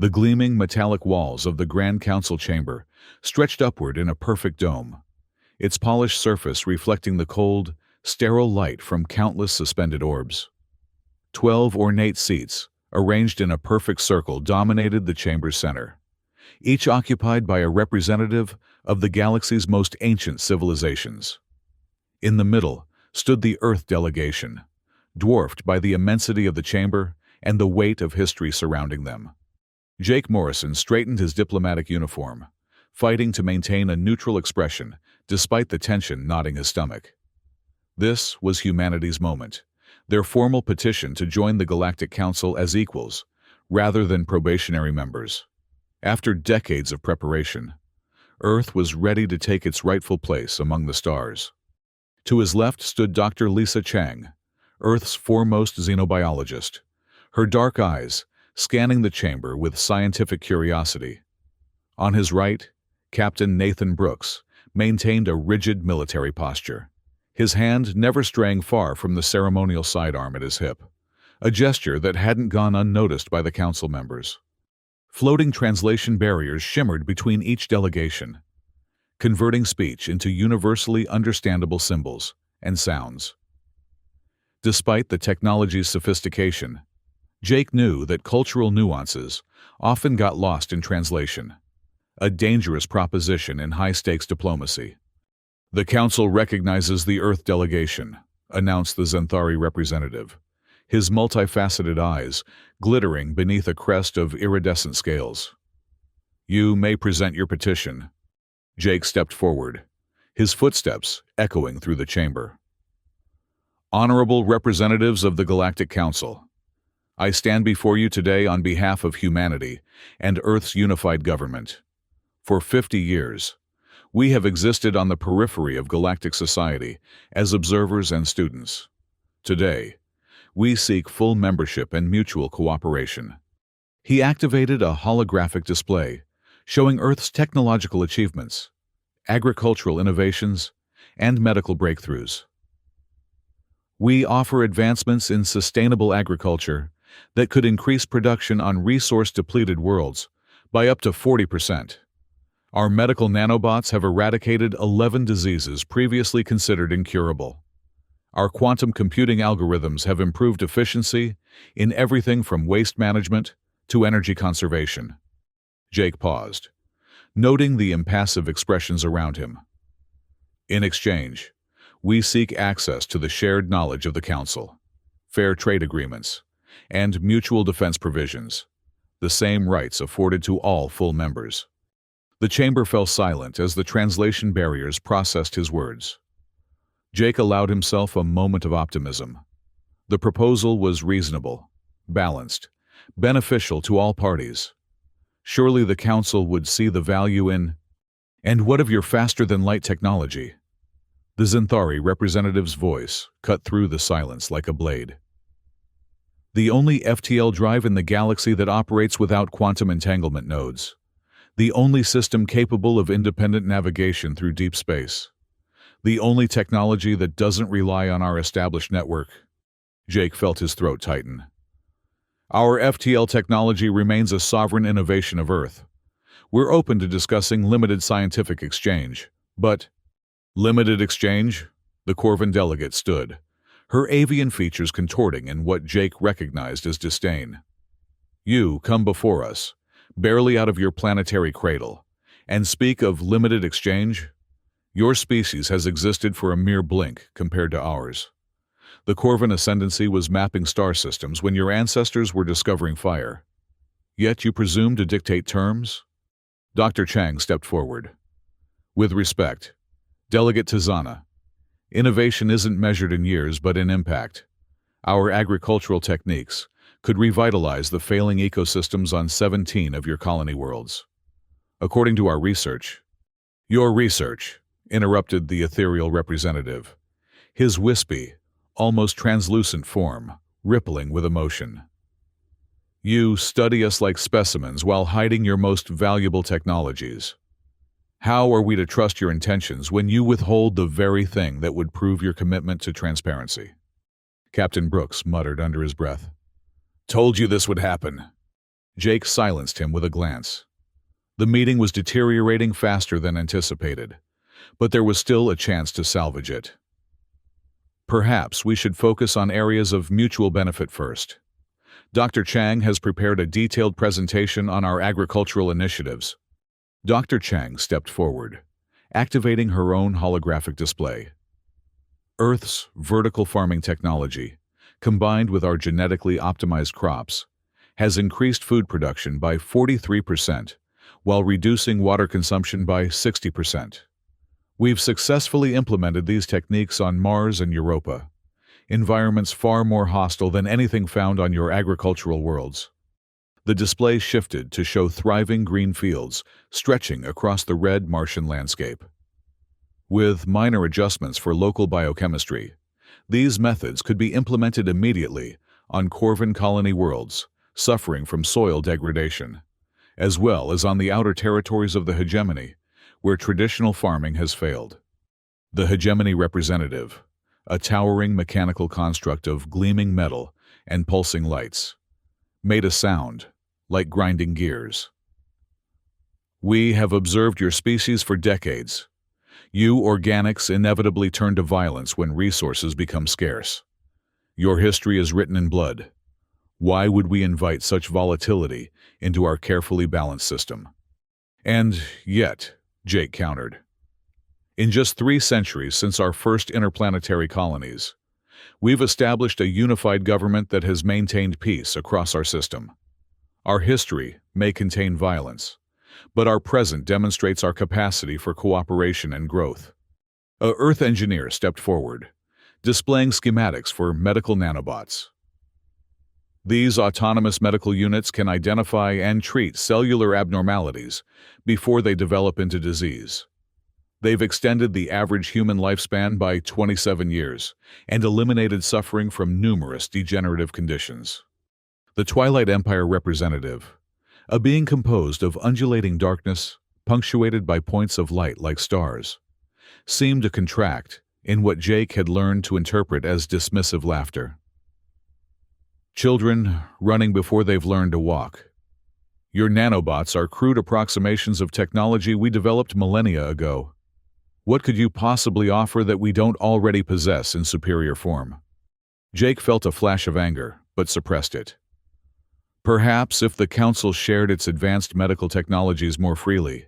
The gleaming metallic walls of the Grand Council chamber stretched upward in a perfect dome, its polished surface reflecting the cold, sterile light from countless suspended orbs. 12 ornate seats, arranged in a perfect circle, dominated the chamber's center, each occupied by a representative of the galaxy's most ancient civilizations. In the middle stood the Earth delegation, dwarfed by the immensity of the chamber and the weight of history surrounding them. Jake Morrison straightened his diplomatic uniform, fighting to maintain a neutral expression despite the tension knotting his stomach. This was humanity's moment, their formal petition to join the Galactic Council as equals, rather than probationary members. After decades of preparation, Earth was ready to take its rightful place among the stars. To his left stood Dr. Lisa Chang, Earth's foremost xenobiologist, her dark eyes scanning the chamber with scientific curiosity. On his right, Captain Nathan Brooks maintained a rigid military posture, his hand never straying far from the ceremonial sidearm at his hip, a gesture that hadn't gone unnoticed by the council members. Floating translation barriers shimmered between each delegation, converting speech into universally understandable symbols and sounds. Despite the technology's sophistication, Jake knew that cultural nuances often got lost in translation, a dangerous proposition in high-stakes diplomacy. "The Council recognizes the Earth delegation," announced the Xanthari representative, his multifaceted eyes glittering beneath a crest of iridescent scales. "You may present your petition." Jake stepped forward, his footsteps echoing through the chamber. "Honorable representatives of the Galactic Council, I stand before you today on behalf of humanity and Earth's unified government. For 50 years, we have existed on the periphery of galactic society as observers and students. Today, we seek full membership and mutual cooperation." He activated a holographic display showing Earth's technological achievements, agricultural innovations, and medical breakthroughs. "We offer advancements in sustainable agriculture that could increase production on resource-depleted worlds by up to 40%. Our medical nanobots have eradicated 11 diseases previously considered incurable. Our quantum computing algorithms have improved efficiency in everything from waste management to energy conservation." Jake paused, noting the impassive expressions around him. "In exchange, we seek access to the shared knowledge of the Council, fair trade agreements, and mutual defense provisions, the same rights afforded to all full members." The chamber fell silent as the translation barriers processed his words. Jake allowed himself a moment of optimism. The proposal was reasonable, balanced, beneficial to all parties. Surely the Council would see the value in— "And what of your faster-than-light technology?" The Xanthari representative's voice cut through the silence like a blade. "The only FTL drive in the galaxy that operates without quantum entanglement nodes. The only system capable of independent navigation through deep space. The only technology that doesn't rely on our established network." Jake felt his throat tighten. "Our FTL technology remains a sovereign innovation of Earth. We're open to discussing limited scientific exchange, but—" "Limited exchange?" The Corvan delegate stood, her avian features contorting in what Jake recognized as disdain. "You come before us, barely out of your planetary cradle, and speak of limited exchange? Your species has existed for a mere blink compared to ours. The Corvan ascendancy was mapping star systems when your ancestors were discovering fire. Yet you presume to dictate terms?" Dr. Chang stepped forward. "With respect, Delegate Tizana, innovation isn't measured in years but in impact. Our agricultural techniques could revitalize the failing ecosystems on 17 of your colony worlds. According to our research—" "Your research," interrupted the ethereal representative, his wispy, almost translucent form rippling with emotion. "You study us like specimens while hiding your most valuable technologies. How are we to trust your intentions when you withhold the very thing that would prove your commitment to transparency?" Captain Brooks muttered under his breath. "Told you this would happen." Jake silenced him with a glance. The meeting was deteriorating faster than anticipated, but there was still a chance to salvage it. Perhaps we should focus on areas of mutual benefit first. Dr. Chang has prepared a detailed presentation on our agricultural initiatives. Dr. Chang stepped forward, activating her own holographic display. Earth's vertical farming technology, combined with our genetically optimized crops, has increased food production by 43%, while reducing water consumption by 60%. We've successfully implemented these techniques on Mars and Europa, environments far more hostile than anything found on your agricultural worlds. The display shifted to show thriving green fields stretching across the red Martian landscape. With minor adjustments for local biochemistry, these methods could be implemented immediately on Corvin colony worlds suffering from soil degradation, as well as on the outer territories of the hegemony, where traditional farming has failed. The hegemony representative, a towering mechanical construct of gleaming metal and pulsing lights, made a sound like grinding gears. We have observed your species for decades. You organics inevitably turn to violence when resources become scarce. Your history is written in blood. Why would we invite such volatility into our carefully balanced system? And yet, Jake countered, in just 3 centuries since our first interplanetary colonies, we've established a unified government that has maintained peace across our system. Our history may contain violence, but our present demonstrates our capacity for cooperation and growth. A Earth engineer stepped forward, displaying schematics for medical nanobots. These autonomous medical units can identify and treat cellular abnormalities before they develop into disease. They've extended the average human lifespan by 27 years and eliminated suffering from numerous degenerative conditions. The Twilight Empire representative, a being composed of undulating darkness, punctuated by points of light like stars, seemed to contract in what Jake had learned to interpret as dismissive laughter. Children running before they've learned to walk. Your nanobots are crude approximations of technology we developed millennia ago. What could you possibly offer that we don't already possess in superior form? Jake felt a flash of anger, but suppressed it. Perhaps if the Council shared its advanced medical technologies more freely,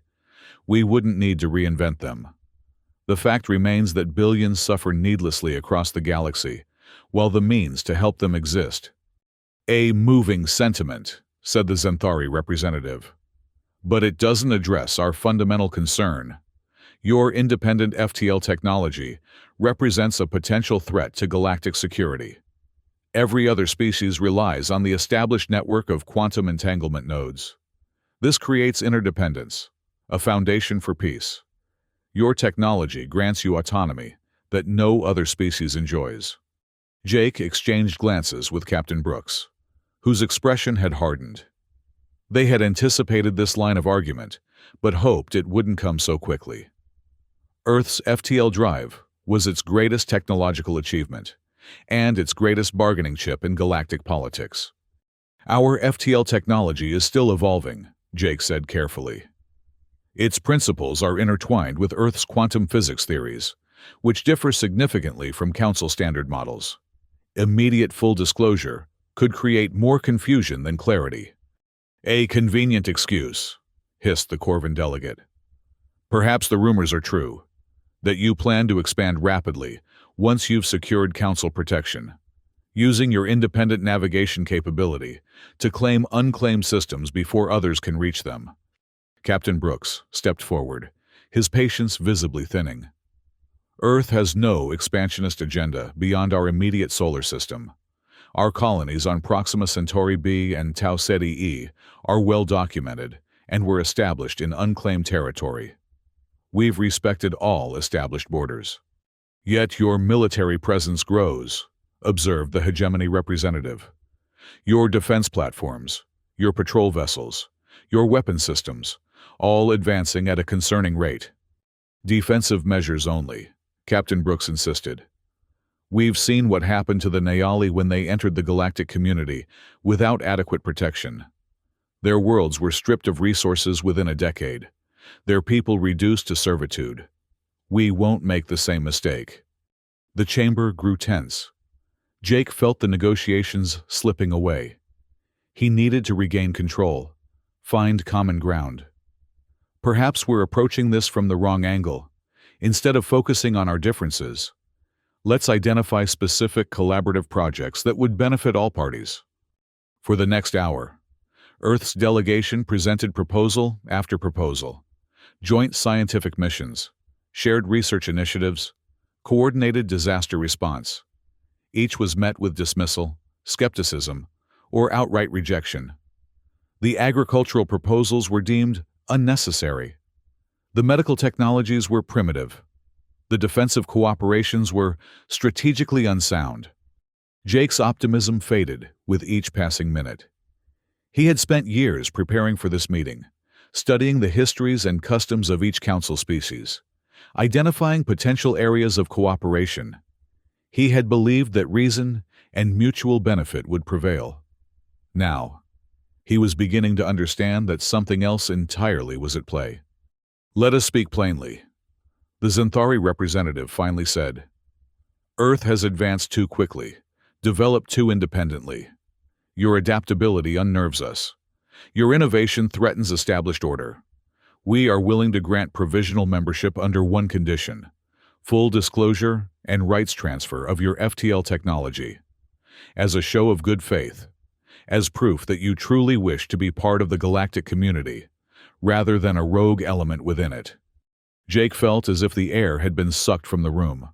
we wouldn't need to reinvent them. The fact remains that billions suffer needlessly across the galaxy, while the means to help them exist. A moving sentiment, said the Zenthari representative. But it doesn't address our fundamental concern. Your independent FTL technology represents a potential threat to galactic security. Every other species relies on the established network of quantum entanglement nodes. This creates interdependence, a foundation for peace. Your technology grants you autonomy that no other species enjoys. Jake exchanged glances with Captain Brooks, whose expression had hardened. They had anticipated this line of argument, but hoped it wouldn't come so quickly. Earth's FTL drive was its greatest technological achievement, and its greatest bargaining chip in galactic politics. Our FTL technology is still evolving, Jake said carefully. Its principles are intertwined with Earth's quantum physics theories, which differ significantly from Council standard models. Immediate full disclosure could create more confusion than clarity. A convenient excuse, hissed the Corvin delegate. Perhaps the rumors are true, that you plan to expand rapidly once you've secured Council protection, using your independent navigation capability to claim unclaimed systems before others can reach them. Captain Brooks stepped forward, his patience visibly thinning. Earth has no expansionist agenda beyond our immediate solar system. Our colonies on Proxima Centauri b and Tau Ceti e are well documented and were established in unclaimed territory. We've respected all established borders. Yet your military presence grows, observed the hegemony representative. Your defense platforms, your patrol vessels, your weapon systems, all advancing at a concerning rate. Defensive measures only, Captain Brooks insisted. We've seen what happened to the Nayali when they entered the galactic community without adequate protection. Their worlds were stripped of resources within a decade, their people reduced to servitude. We won't make the same mistake. The chamber grew tense. Jake felt the negotiations slipping away. He needed to regain control, find common ground. Perhaps we're approaching this from the wrong angle. Instead of focusing on our differences, let's identify specific collaborative projects that would benefit all parties. For the next hour, Earth's delegation presented proposal after proposal. Joint scientific missions, shared research initiatives, coordinated disaster response. Each was met with dismissal, skepticism, or outright rejection. The agricultural proposals were deemed unnecessary. The medical technologies were primitive. The defensive cooperations were strategically unsound. Jake's optimism faded with each passing minute. He had spent years preparing for this meeting, studying the histories and customs of each council species, identifying potential areas of cooperation. He had believed that reason and mutual benefit would prevail. Now, he was beginning to understand that something else entirely was at play. "Let us speak plainly," the Xanthari representative finally said. "Earth has advanced too quickly, developed too independently. Your adaptability unnerves us. Your innovation threatens established order. We are willing to grant provisional membership under one condition: full disclosure and rights transfer of your FTL technology. As a show of good faith, as proof that you truly wish to be part of the galactic community, rather than a rogue element within it." Jake felt as if the air had been sucked from the room.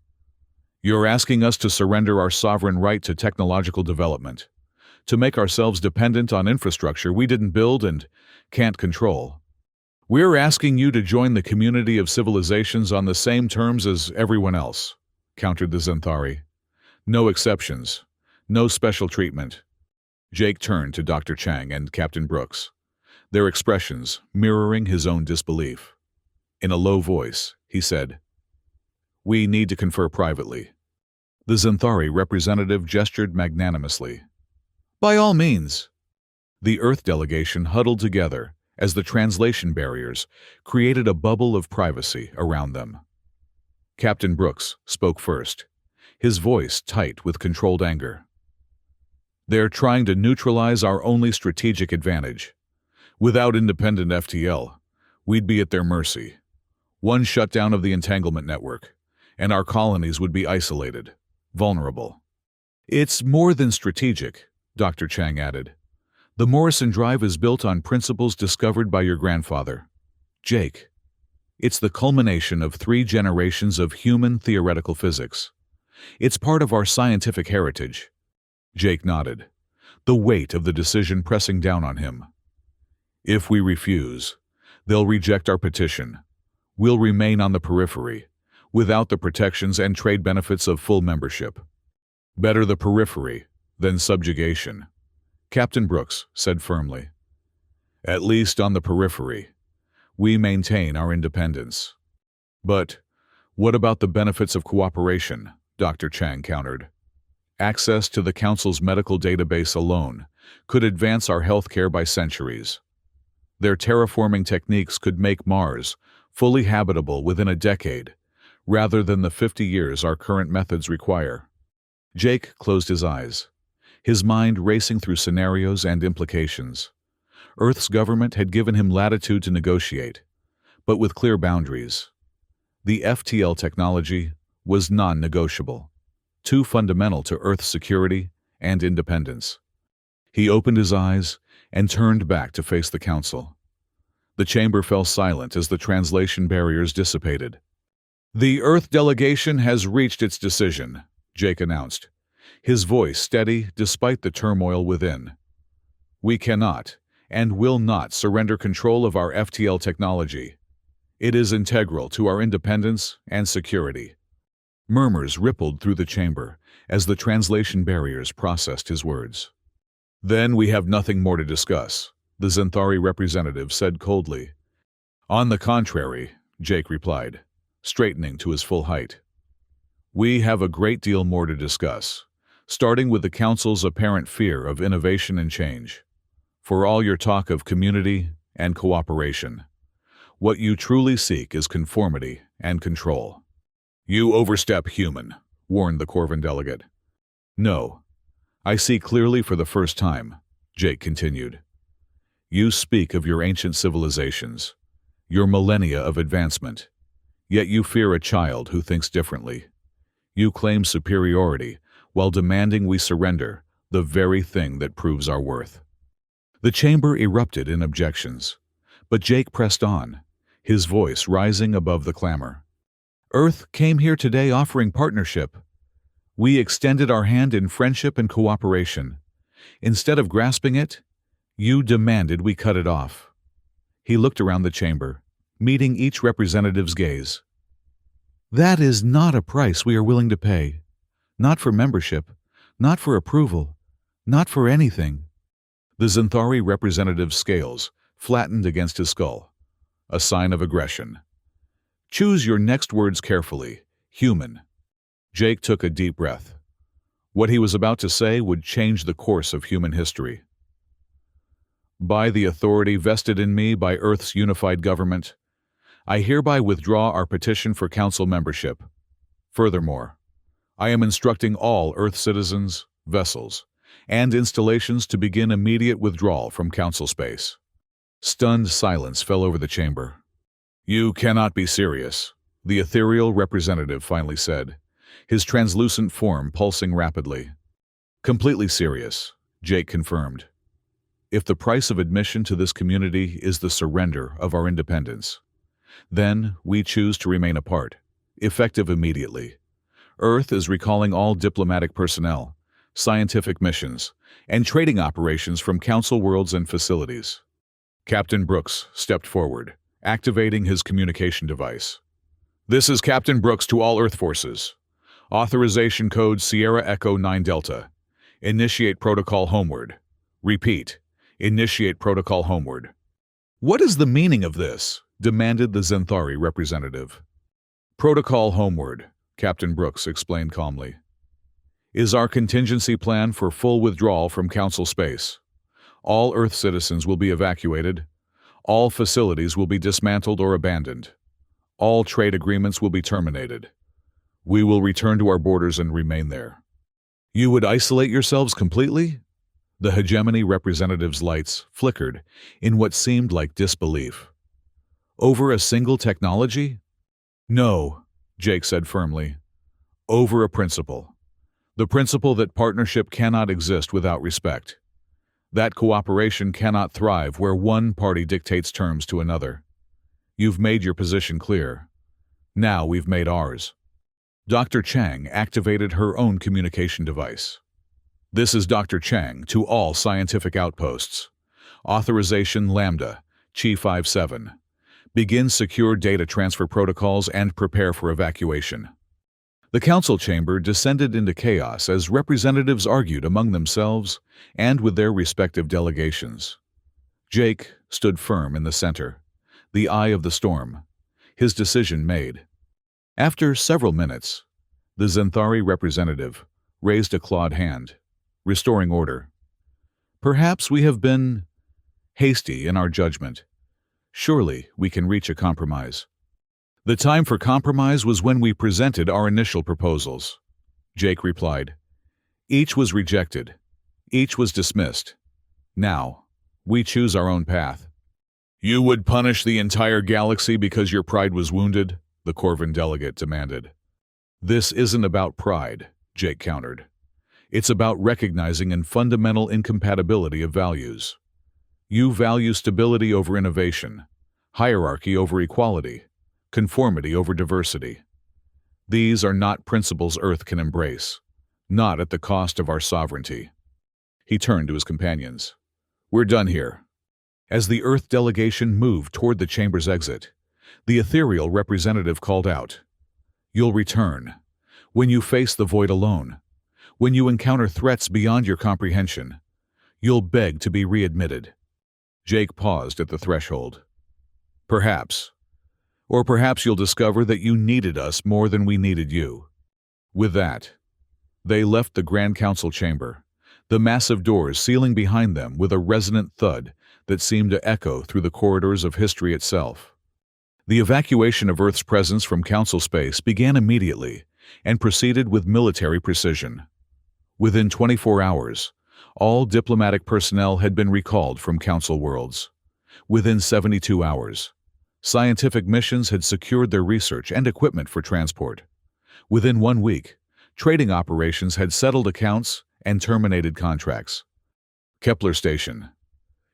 "You're asking us to surrender our sovereign right to technological development, to make ourselves dependent on infrastructure we didn't build and can't control. We're asking you to join the community of civilizations on the same terms as everyone else," countered the Xanthari. "No exceptions, no special treatment." Jake turned to Dr. Chang and Captain Brooks, their expressions mirroring his own disbelief. In a low voice, he said, "We need to confer privately." The Xanthari representative gestured magnanimously. "By all means." The Earth delegation huddled together as the translation barriers created a bubble of privacy around them. Captain Brooks spoke first, his voice tight with controlled anger. "They're trying to neutralize our only strategic advantage. Without independent FTL, we'd be at their mercy. One shutdown of the entanglement network, and our colonies would be isolated, vulnerable." "It's more than strategic," Dr. Chang added. "The Morrison Drive is built on principles discovered by your grandfather, Jake. It's the culmination of 3 generations of human theoretical physics. It's part of our scientific heritage." Jake nodded, the weight of the decision pressing down on him. "If we refuse, they'll reject our petition. We'll remain on the periphery, without the protections and trade benefits of full membership. Better the periphery than subjugation," Captain Brooks said firmly. "At least on the periphery, we maintain our independence." "But what about the benefits of cooperation?" Dr. Chang countered. "Access to the Council's medical database alone could advance our healthcare by centuries. Their terraforming techniques could make Mars fully habitable within a decade, rather than the 50 years our current methods require." Jake closed his eyes, his mind racing through scenarios and implications. Earth's government had given him latitude to negotiate, but with clear boundaries. The FTL technology was non-negotiable, too fundamental to Earth's security and independence. He opened his eyes and turned back to face the Council. The chamber fell silent as the translation barriers dissipated. "The Earth delegation has reached its decision," Jake announced, his voice steady despite the turmoil within. "We cannot and will not surrender control of our FTL technology. It is integral to our independence and security." Murmurs rippled through the chamber as the translation barriers processed his words. "Then we have nothing more to discuss," the Xanthari representative said coldly. "On the contrary," Jake replied, straightening to his full height. "We have a great deal more to discuss, starting with the Council's apparent fear of innovation and change. For all your talk of community and cooperation, what you truly seek is conformity and control. You overstep human, warned the Corvin delegate. No, I see clearly for the first time, Jake continued. You speak of your ancient civilizations, your millennia of advancement, yet you fear a child who thinks differently. You claim superiority while demanding we surrender the very thing that proves our worth. The chamber erupted in objections, but Jake pressed on, his voice rising above the clamor. Earth came here today offering partnership. We extended our hand in friendship and cooperation. Instead of grasping it, you demanded we cut it off. He looked around the chamber, meeting each representative's gaze. That is not a price we are willing to pay. Not for membership, not for approval, not for anything. The Xanthari representative's scales flattened against his skull, a sign of aggression. Choose your next words carefully. Human. Jake took a deep breath. What he was about to say would change the course of human history. By the authority vested in me by Earth's unified government, I hereby withdraw our petition for council membership. Furthermore, I am instructing all Earth citizens, vessels, and installations to begin immediate withdrawal from council space. Stunned silence fell over the chamber. You cannot be serious, the ethereal representative finally said, his translucent form pulsing rapidly. Completely serious, Jake confirmed. If the price of admission to this community is the surrender of our independence, then we choose to remain apart, effective immediately. Earth is recalling all diplomatic personnel, scientific missions, and trading operations from council worlds and facilities. Captain Brooks stepped forward, activating his communication device. This is Captain Brooks to all Earth forces. Authorization code Sierra Echo 9 Delta. Initiate protocol homeward. Repeat. Initiate protocol homeward. What is the meaning of this? Demanded the Xanthari representative. Protocol homeward, Captain Brooks explained calmly, is our contingency plan for full withdrawal from council space. All Earth citizens will be evacuated. All facilities will be dismantled or abandoned. All trade agreements will be terminated. We will return to our borders and remain there. You would isolate yourselves completely? The hegemony representative's lights flickered in what seemed like disbelief. Over a single technology? No, Jake said firmly. Over a principle. The principle that partnership cannot exist without respect. That cooperation cannot thrive where one party dictates terms to another. You've made your position clear. Now we've made ours. Dr. Chang activated her own communication device. This is Dr. Chang to all scientific outposts. Authorization Lambda, Chi 57. Begin secure data transfer protocols and prepare for evacuation. The council chamber descended into chaos as representatives argued among themselves and with their respective delegations. Jake stood firm in the center, the eye of the storm, his decision made. After several minutes, the Xanthari representative raised a clawed hand, restoring order. Perhaps we have been hasty in our judgment. Surely we can reach a compromise. The time for compromise was when we presented our initial proposals, Jake replied. Each was rejected. Each was dismissed. Now, we choose our own path. You would punish the entire galaxy because your pride was wounded? The Corvin delegate demanded. This isn't about pride, Jake countered. It's about recognizing a fundamental incompatibility of values. You value stability over innovation, hierarchy over equality, conformity over diversity. These are not principles Earth can embrace, not at the cost of our sovereignty. He turned to his companions. We're done here. As the Earth delegation moved toward the chamber's exit, the ethereal representative called out, You'll return. When you face the void alone, when you encounter threats beyond your comprehension, you'll beg to be readmitted. Jake paused at the threshold. Perhaps. Or perhaps you'll discover that you needed us more than we needed you. With that, they left the Grand Council chamber, the massive doors sealing behind them with a resonant thud that seemed to echo through the corridors of history itself. The evacuation of Earth's presence from Council space began immediately and proceeded with military precision. Within 24 hours, all diplomatic personnel had been recalled from Council worlds. Within 72 hours, scientific missions had secured their research and equipment for transport. Within 1 week, trading operations had settled accounts and terminated contracts. Kepler Station,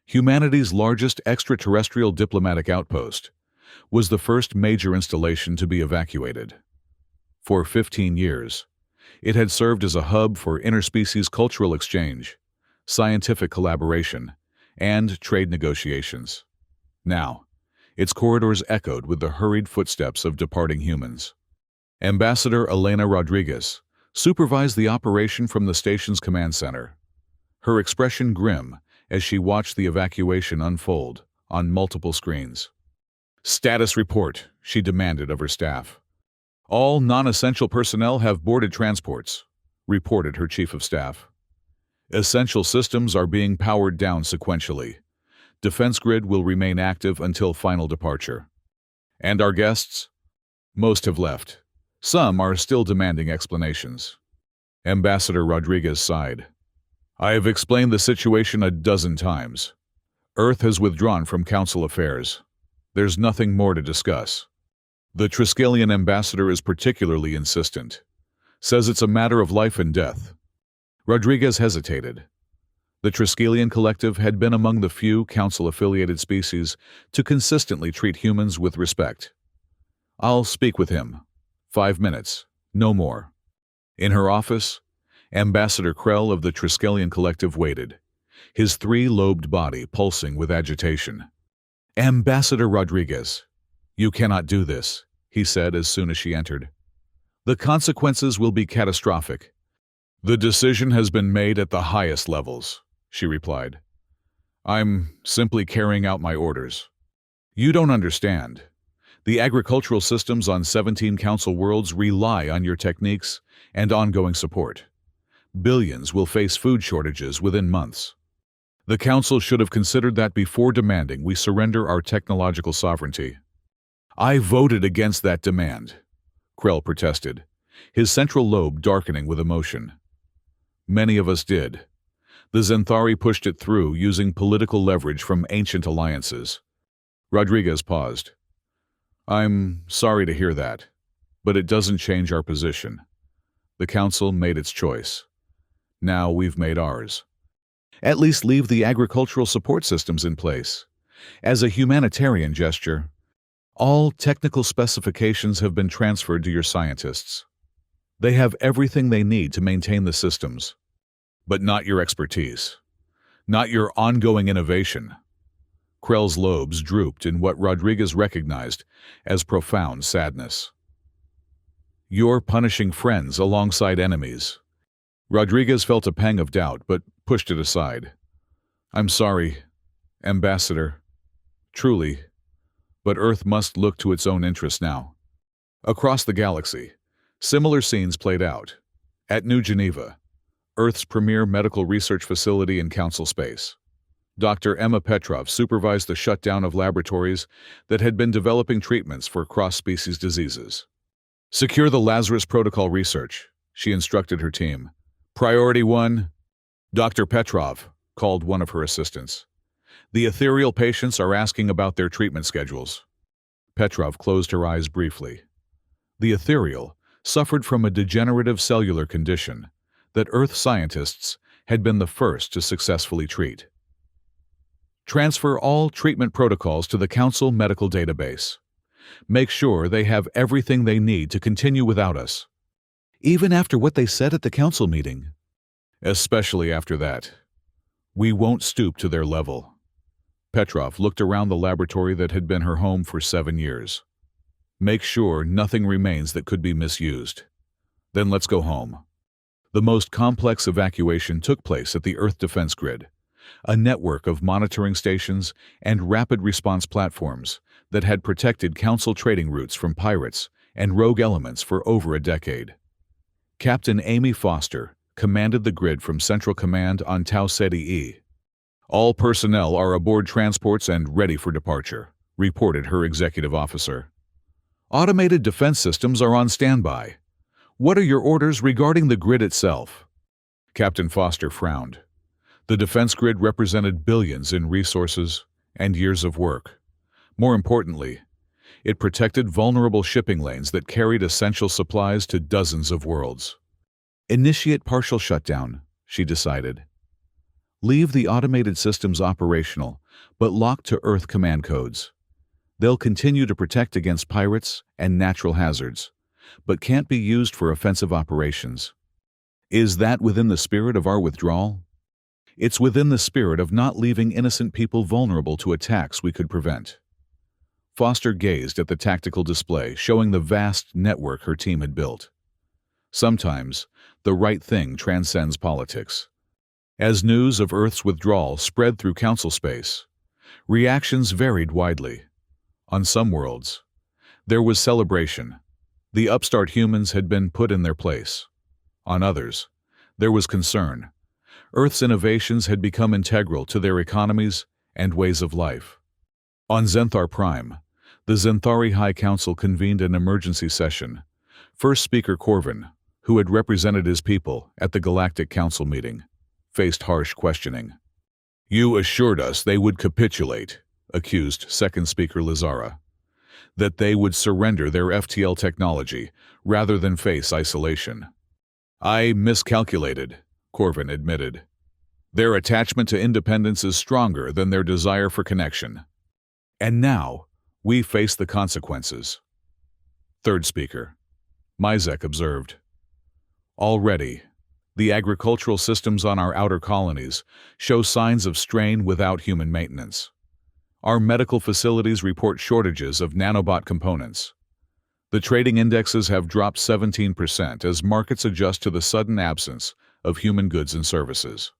humanity's largest extraterrestrial diplomatic outpost, was the first major installation to be evacuated. For 15 years, it had served as a hub for interspecies cultural exchange, scientific collaboration, and trade negotiations. Now, its corridors echoed with the hurried footsteps of departing humans. Ambassador Elena Rodriguez supervised the operation from the station's command center, her expression grim as she watched the evacuation unfold on multiple screens. "Status report," she demanded of her staff. "All non-essential personnel have boarded transports," reported her chief of staff. "Essential systems are being powered down sequentially. Defense grid will remain active until final departure." "And our guests?" "Most have left. Some are still demanding explanations." Ambassador Rodriguez sighed. "I have explained the situation a dozen times. Earth has withdrawn from Council affairs. There's nothing more to discuss. The Triskelion ambassador is particularly insistent. Says it's a matter of life and death." Rodriguez hesitated. The Triskelion Collective had been among the few Council-affiliated species to consistently treat humans with respect. "I'll speak with him. 5 minutes, no more." In her office, Ambassador Krell of the Triskelion Collective waited, his three-lobed body pulsing with agitation. "Ambassador Rodriguez, you cannot do this," he said as soon as she entered. "The consequences will be catastrophic." "The decision has been made at the highest levels," she replied. "I'm simply carrying out my orders." "You don't understand. The agricultural systems on 17 Council worlds rely on your techniques and ongoing support. Billions will face food shortages within months. The Council should have considered that before demanding we surrender our technological sovereignty." "I voted against that demand," Krell protested, his central lobe darkening with emotion. "Many of us did. The Zenthari pushed it through using political leverage from ancient alliances." Rodriguez paused. "I'm sorry to hear that, but it doesn't change our position. The Council made its choice. Now we've made ours. At least leave the agricultural support systems in place. As a humanitarian gesture, all technical specifications have been transferred to your scientists. They have everything they need to maintain the systems, but not your expertise, not your ongoing innovation." Krell's lobes drooped in what Rodriguez recognized as profound sadness. "You're punishing friends alongside enemies." Rodriguez felt a pang of doubt, but pushed it aside. "I'm sorry, Ambassador. Truly. But Earth must look to its own interests now." Across the galaxy, similar scenes played out. At New Geneva, Earth's premier medical research facility in Council space, Dr. Emma Petrov supervised the shutdown of laboratories that had been developing treatments for cross-species diseases. "Secure the Lazarus Protocol research," she instructed her team. "Priority 1, Dr. Petrov," called one of her assistants. "The ethereal patients are asking about their treatment schedules." Petrov closed her eyes briefly. The ethereal suffered from a degenerative cellular condition that Earth scientists had been the first to successfully treat. "Transfer all treatment protocols to the Council medical database. Make sure they have everything they need to continue without us." "Even after what they said at the Council meeting?" "Especially after that. We won't stoop to their level." Petrov looked around the laboratory that had been her home for 7 years. "Make sure nothing remains that could be misused. Then let's go home." The most complex evacuation took place at the Earth Defense Grid, a network of monitoring stations and rapid response platforms that had protected Council trading routes from pirates and rogue elements for over a decade. Captain Amy Foster commanded the grid from Central Command on Tau Ceti E. "All personnel are aboard transports and ready for departure," reported her executive officer. "Automated defense systems are on standby. What are your orders regarding the grid itself?" Captain Foster frowned. The defense grid represented billions in resources and years of work. More importantly, it protected vulnerable shipping lanes that carried essential supplies to dozens of worlds. "Initiate partial shutdown," she decided. "Leave the automated systems operational, but locked to Earth command codes. They'll continue to protect against pirates and natural hazards, but can't be used for offensive operations." Is that within the spirit of our withdrawal? It's within the spirit of not leaving innocent people vulnerable to attacks we could prevent. Foster gazed at the tactical display showing the vast network her team had built. Sometimes, the right thing transcends politics. As news of Earth's withdrawal spread through Council space, reactions varied widely. On some worlds, there was celebration. The upstart humans had been put in their place. On others, there was concern. Earth's innovations had become integral to their economies and ways of life. On Zenthar Prime, the Zenthari High Council convened an emergency session. First Speaker Corvin, who had represented his people at the Galactic Council meeting, faced harsh questioning. "You assured us they would capitulate," accused Second Speaker Lazara. "That they would surrender their FTL technology rather than face isolation." "I miscalculated," Corvin admitted. "Their attachment to independence is stronger than their desire for connection. And now, we face the consequences." Third Speaker Mizek observed. "Already, the agricultural systems on our outer colonies show signs of strain without human maintenance. Our medical facilities report shortages of nanobot components. The trading indexes have dropped 17% as markets adjust to the sudden absence of human goods and services."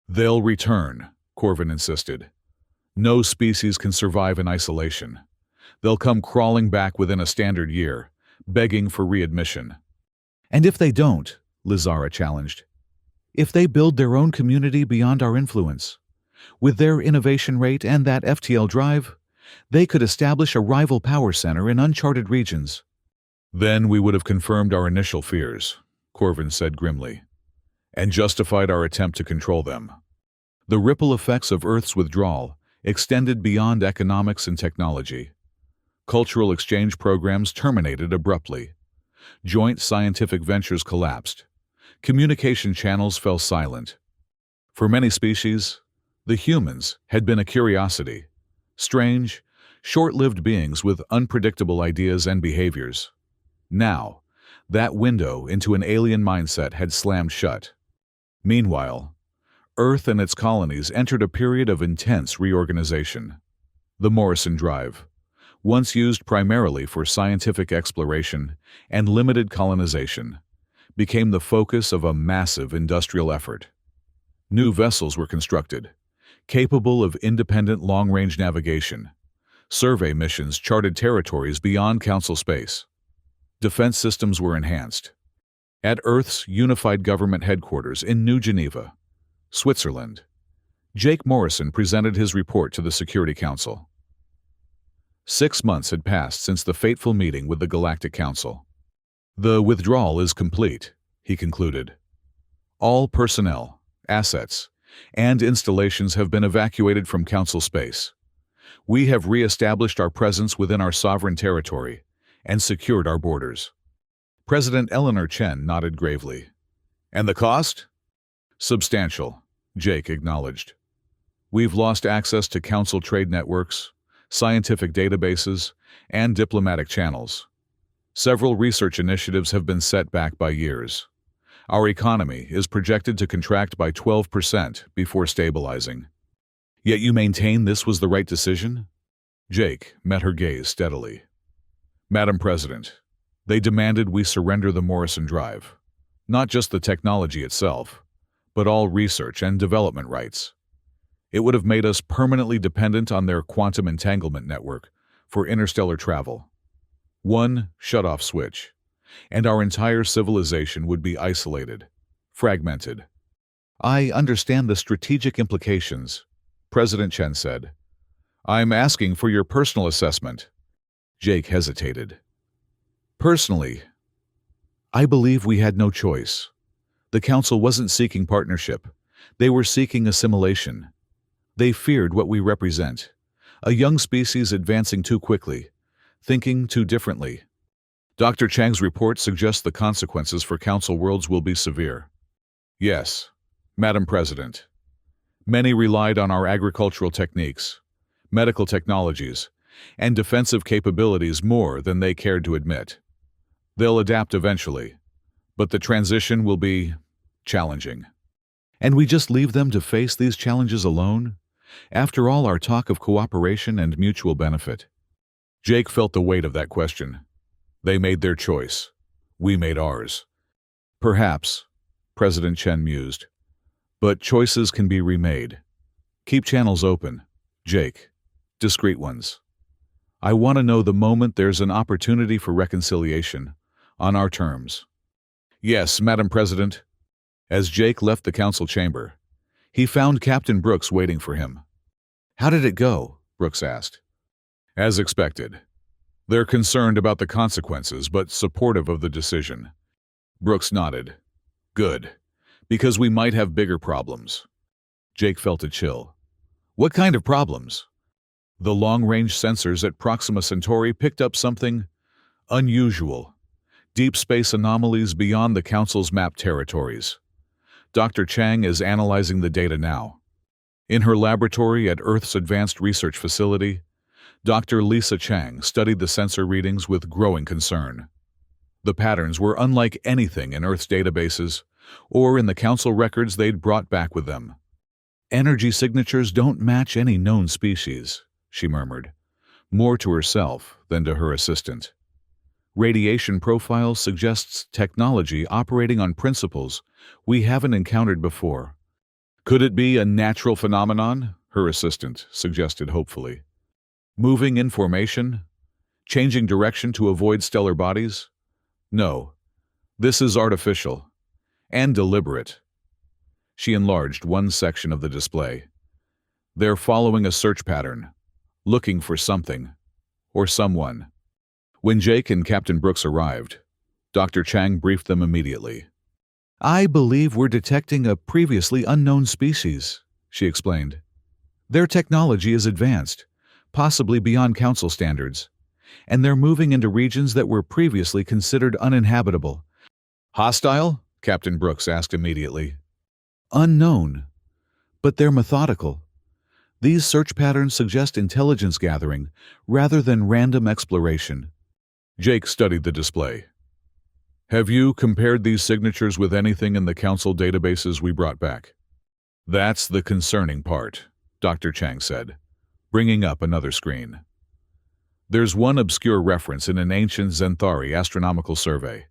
"They'll return," Corvin insisted. "No species can survive in isolation. They'll come crawling back within a standard year, begging for readmission." "And if they don't," Lazara challenged, "if they build their own community beyond our influence, with their innovation rate and that FTL drive, they could establish a rival power center in uncharted regions." "Then we would have confirmed our initial fears," Corvin said grimly, "and justified our attempt to control them." The ripple effects of Earth's withdrawal extended beyond economics and technology. Cultural exchange programs terminated abruptly. Joint scientific ventures collapsed. Communication channels fell silent. For many species, the humans had been a curiosity. Strange, short-lived beings with unpredictable ideas and behaviors. Now, that window into an alien mindset had slammed shut. Meanwhile, Earth and its colonies entered a period of intense reorganization. The Morrison Drive, once used primarily for scientific exploration and limited colonization, became the focus of a massive industrial effort. New vessels were constructed, capable of independent long-range navigation. Survey missions charted territories beyond Council space. Defense systems were enhanced. At Earth's Unified Government Headquarters in New Geneva, Switzerland, Jake Morrison presented his report to the Security Council. 6 months had passed since the fateful meeting with the Galactic Council. "The withdrawal is complete," he concluded. "All personnel, assets, and installations have been evacuated from Council space. We have re-established our presence within our sovereign territory and secured our borders." President Eleanor Chen nodded gravely. "And the cost?" "Substantial," Jake acknowledged. "We've lost access to Council trade networks, scientific databases, and diplomatic channels. Several research initiatives have been set back by years. Our economy is projected to contract by 12% before stabilizing. Yet you maintain this was the right decision?" Jake met her gaze steadily. "Madam President, they demanded we surrender the Morrison Drive. Not just the technology itself, but all research and development rights. It would have made us permanently dependent on their quantum entanglement network for interstellar travel. One shut-off switch, and our entire civilization would be isolated, fragmented. I understand the strategic implications, President Chen said. I'm asking for your personal assessment. Jake hesitated. Personally, I believe we had no choice. The Council wasn't seeking partnership. They were seeking assimilation. They feared what we represent. A young species advancing too quickly, thinking too differently. Dr. Chang's report suggests the consequences for Council worlds will be severe. Yes, Madam President. Many relied on our agricultural techniques, medical technologies, and defensive capabilities more than they cared to admit. They'll adapt eventually, but the transition will be challenging. And we just leave them to face these challenges alone? After all our talk of cooperation and mutual benefit. Jake felt the weight of that question. They made their choice. We made ours. Perhaps, President Chen mused. But choices can be remade. Keep channels open, Jake. Discreet ones. I want to know the moment there's an opportunity for reconciliation, on our terms. Yes, Madam President. As Jake left the council chamber, he found Captain Brooks waiting for him. How did it go? Brooks asked. As expected. They're concerned about the consequences, but supportive of the decision. Brooks nodded. Good. Because we might have bigger problems. Jake felt a chill. What kind of problems? The long-range sensors at Proxima Centauri picked up something unusual. Deep space anomalies beyond the Council's mapped territories. Dr. Chang is analyzing the data now. In her laboratory at Earth's Advanced Research Facility, Dr. Lisa Chang studied the sensor readings with growing concern. The patterns were unlike anything in Earth's databases or in the Council records they'd brought back with them. Energy signatures don't match any known species, she murmured, more to herself than to her assistant. Radiation profile suggests technology operating on principles we haven't encountered before. Could it be a natural phenomenon? Her assistant suggested hopefully. Moving in formation? Changing direction to avoid stellar bodies? No. This is artificial. And deliberate. She enlarged one section of the display. They're following a search pattern, looking for something, or someone. When Jake and Captain Brooks arrived, Dr. Chang briefed them immediately. I believe we're detecting a previously unknown species, she explained. Their technology is advanced, possibly beyond Council standards, and they're moving into regions that were previously considered uninhabitable. Hostile? Captain Brooks asked immediately. Unknown, but they're methodical. These search patterns suggest intelligence gathering rather than random exploration. Jake studied the display. Have you compared these signatures with anything in the Council databases we brought back? That's the concerning part, Dr. Chang said, bringing up another screen. There's one obscure reference in an ancient Zenthari astronomical survey,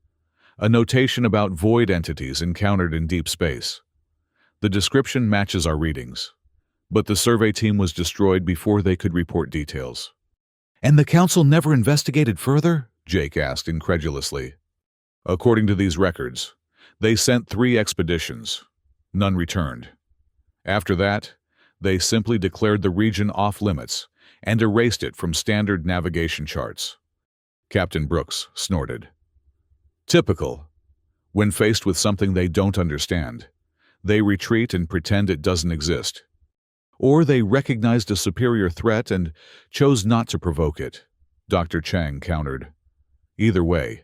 a notation about void entities encountered in deep space. The description matches our readings, but the survey team was destroyed before they could report details. And the Council never investigated further? Jake asked incredulously. According to these records, they sent 3 expeditions. None returned. After that, they simply declared the region off-limits and erased it from standard navigation charts. Captain Brooks snorted. Typical. When faced with something they don't understand, they retreat and pretend it doesn't exist. Or they recognized a superior threat and chose not to provoke it, Dr. Chang countered. Either way,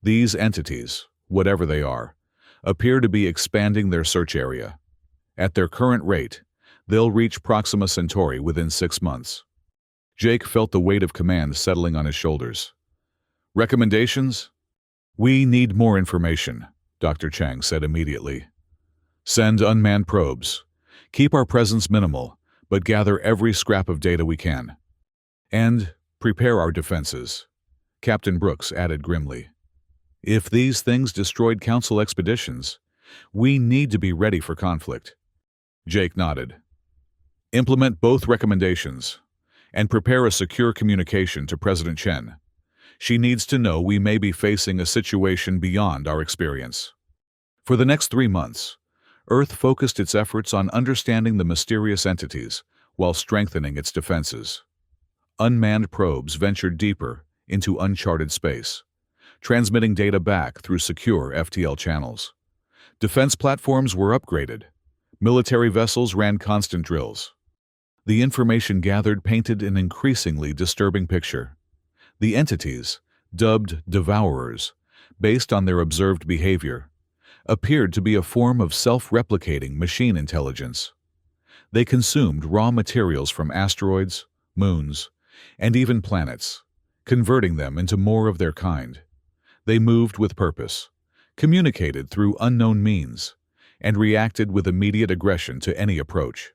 these entities, whatever they are, appear to be expanding their search area. At their current rate, they'll reach Proxima Centauri within 6 months. Jake felt the weight of command settling on his shoulders. Recommendations? We need more information, Dr. Chang said immediately. Send unmanned probes. Keep our presence minimal, but gather every scrap of data we can. And prepare our defenses, Captain Brooks added grimly. If these things destroyed Council expeditions, we need to be ready for conflict. Jake nodded. Implement both recommendations, and prepare a secure communication to President Chen. She needs to know we may be facing a situation beyond our experience. For the next 3 months, Earth focused its efforts on understanding the mysterious entities while strengthening its defenses. Unmanned probes ventured deeper into uncharted space, transmitting data back through secure FTL channels. Defense platforms were upgraded. Military vessels ran constant drills. The information gathered painted an increasingly disturbing picture. The entities, dubbed Devourers, based on their observed behavior, appeared to be a form of self-replicating machine intelligence. They consumed raw materials from asteroids, moons, and even planets, converting them into more of their kind. They moved with purpose, communicated through unknown means, and reacted with immediate aggression to any approach.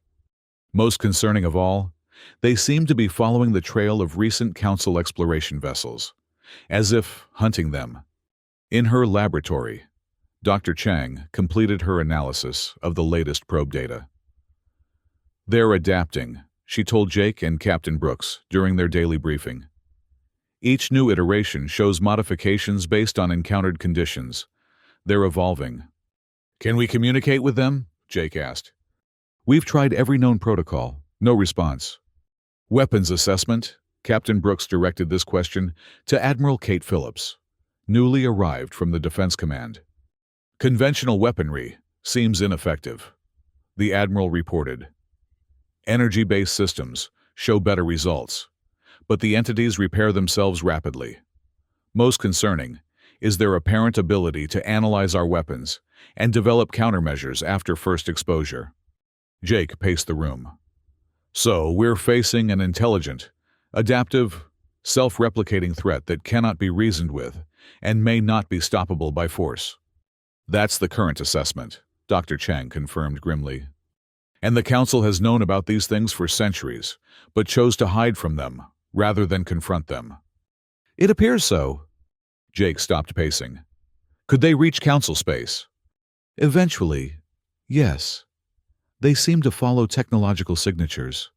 Most concerning of all, they seemed to be following the trail of recent Council exploration vessels, as if hunting them. In her laboratory, Dr. Chang completed her analysis of the latest probe data. "They're adapting," she told Jake and Captain Brooks during their daily briefing. "Each new iteration shows modifications based on encountered conditions. They're evolving." "Can we communicate with them?" Jake asked. "We've tried every known protocol. No response." "Weapons assessment?" Captain Brooks directed this question to Admiral Kate Phillips, newly arrived from the Defense Command. "Conventional weaponry seems ineffective," the Admiral reported. "Energy-based systems show better results, but the entities repair themselves rapidly. Most concerning is their apparent ability to analyze our weapons and develop countermeasures after first exposure." Jake paced the room. "So we're facing an intelligent, adaptive, self-replicating threat that cannot be reasoned with and may not be stoppable by force." "That's the current assessment," Dr. Chang confirmed grimly. "And the Council has known about these things for centuries, but chose to hide from them rather than confront them." "It appears so." Jake stopped pacing. "Could they reach Council space?" "Eventually, yes. They seem to follow technological signatures.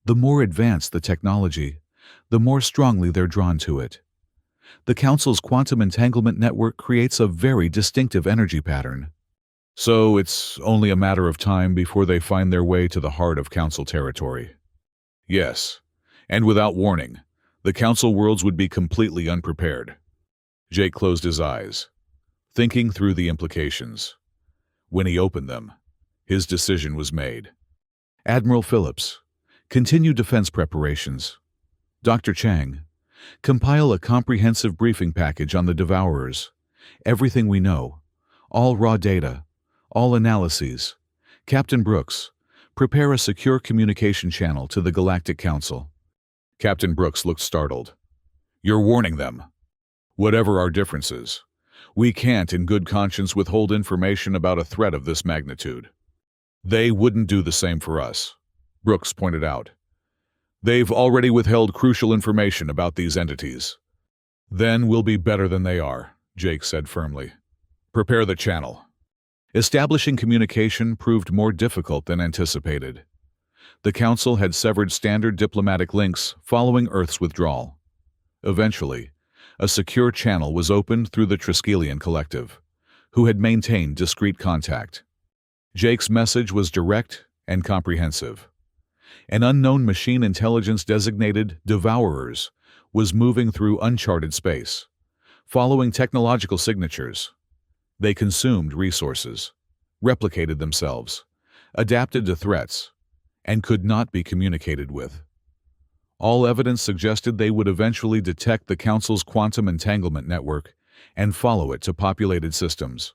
The more advanced the technology, the more strongly they're drawn to it. The Council's quantum entanglement network creates a very distinctive energy pattern. So it's only a matter of time before they find their way to the heart of Council territory." "Yes, and without warning, the Council worlds would be completely unprepared." Jake closed his eyes, thinking through the implications. When he opened them, his decision was made. "Admiral Phillips, continue defense preparations. Dr. Chang, compile a comprehensive briefing package on the Devourers. Everything we know, all raw data, all analyses. Captain Brooks, prepare a secure communication channel to the Galactic Council." Captain Brooks looked startled. "You're warning them? Whatever our differences, we can't in good conscience withhold information about a threat of this magnitude." "They wouldn't do the same for us," Brooks pointed out. "They've already withheld crucial information about these entities." "Then we'll be better than they are," Jake said firmly. "Prepare the channel." Establishing communication proved more difficult than anticipated. The Council had severed standard diplomatic links following Earth's withdrawal. Eventually, a secure channel was opened through the Triskelion Collective, who had maintained discreet contact. Jake's message was direct and comprehensive. An unknown machine intelligence designated Devourers was moving through uncharted space, following technological signatures. They consumed resources, replicated themselves, adapted to threats, and could not be communicated with. All evidence suggested they would eventually detect the Council's quantum entanglement network and follow it to populated systems.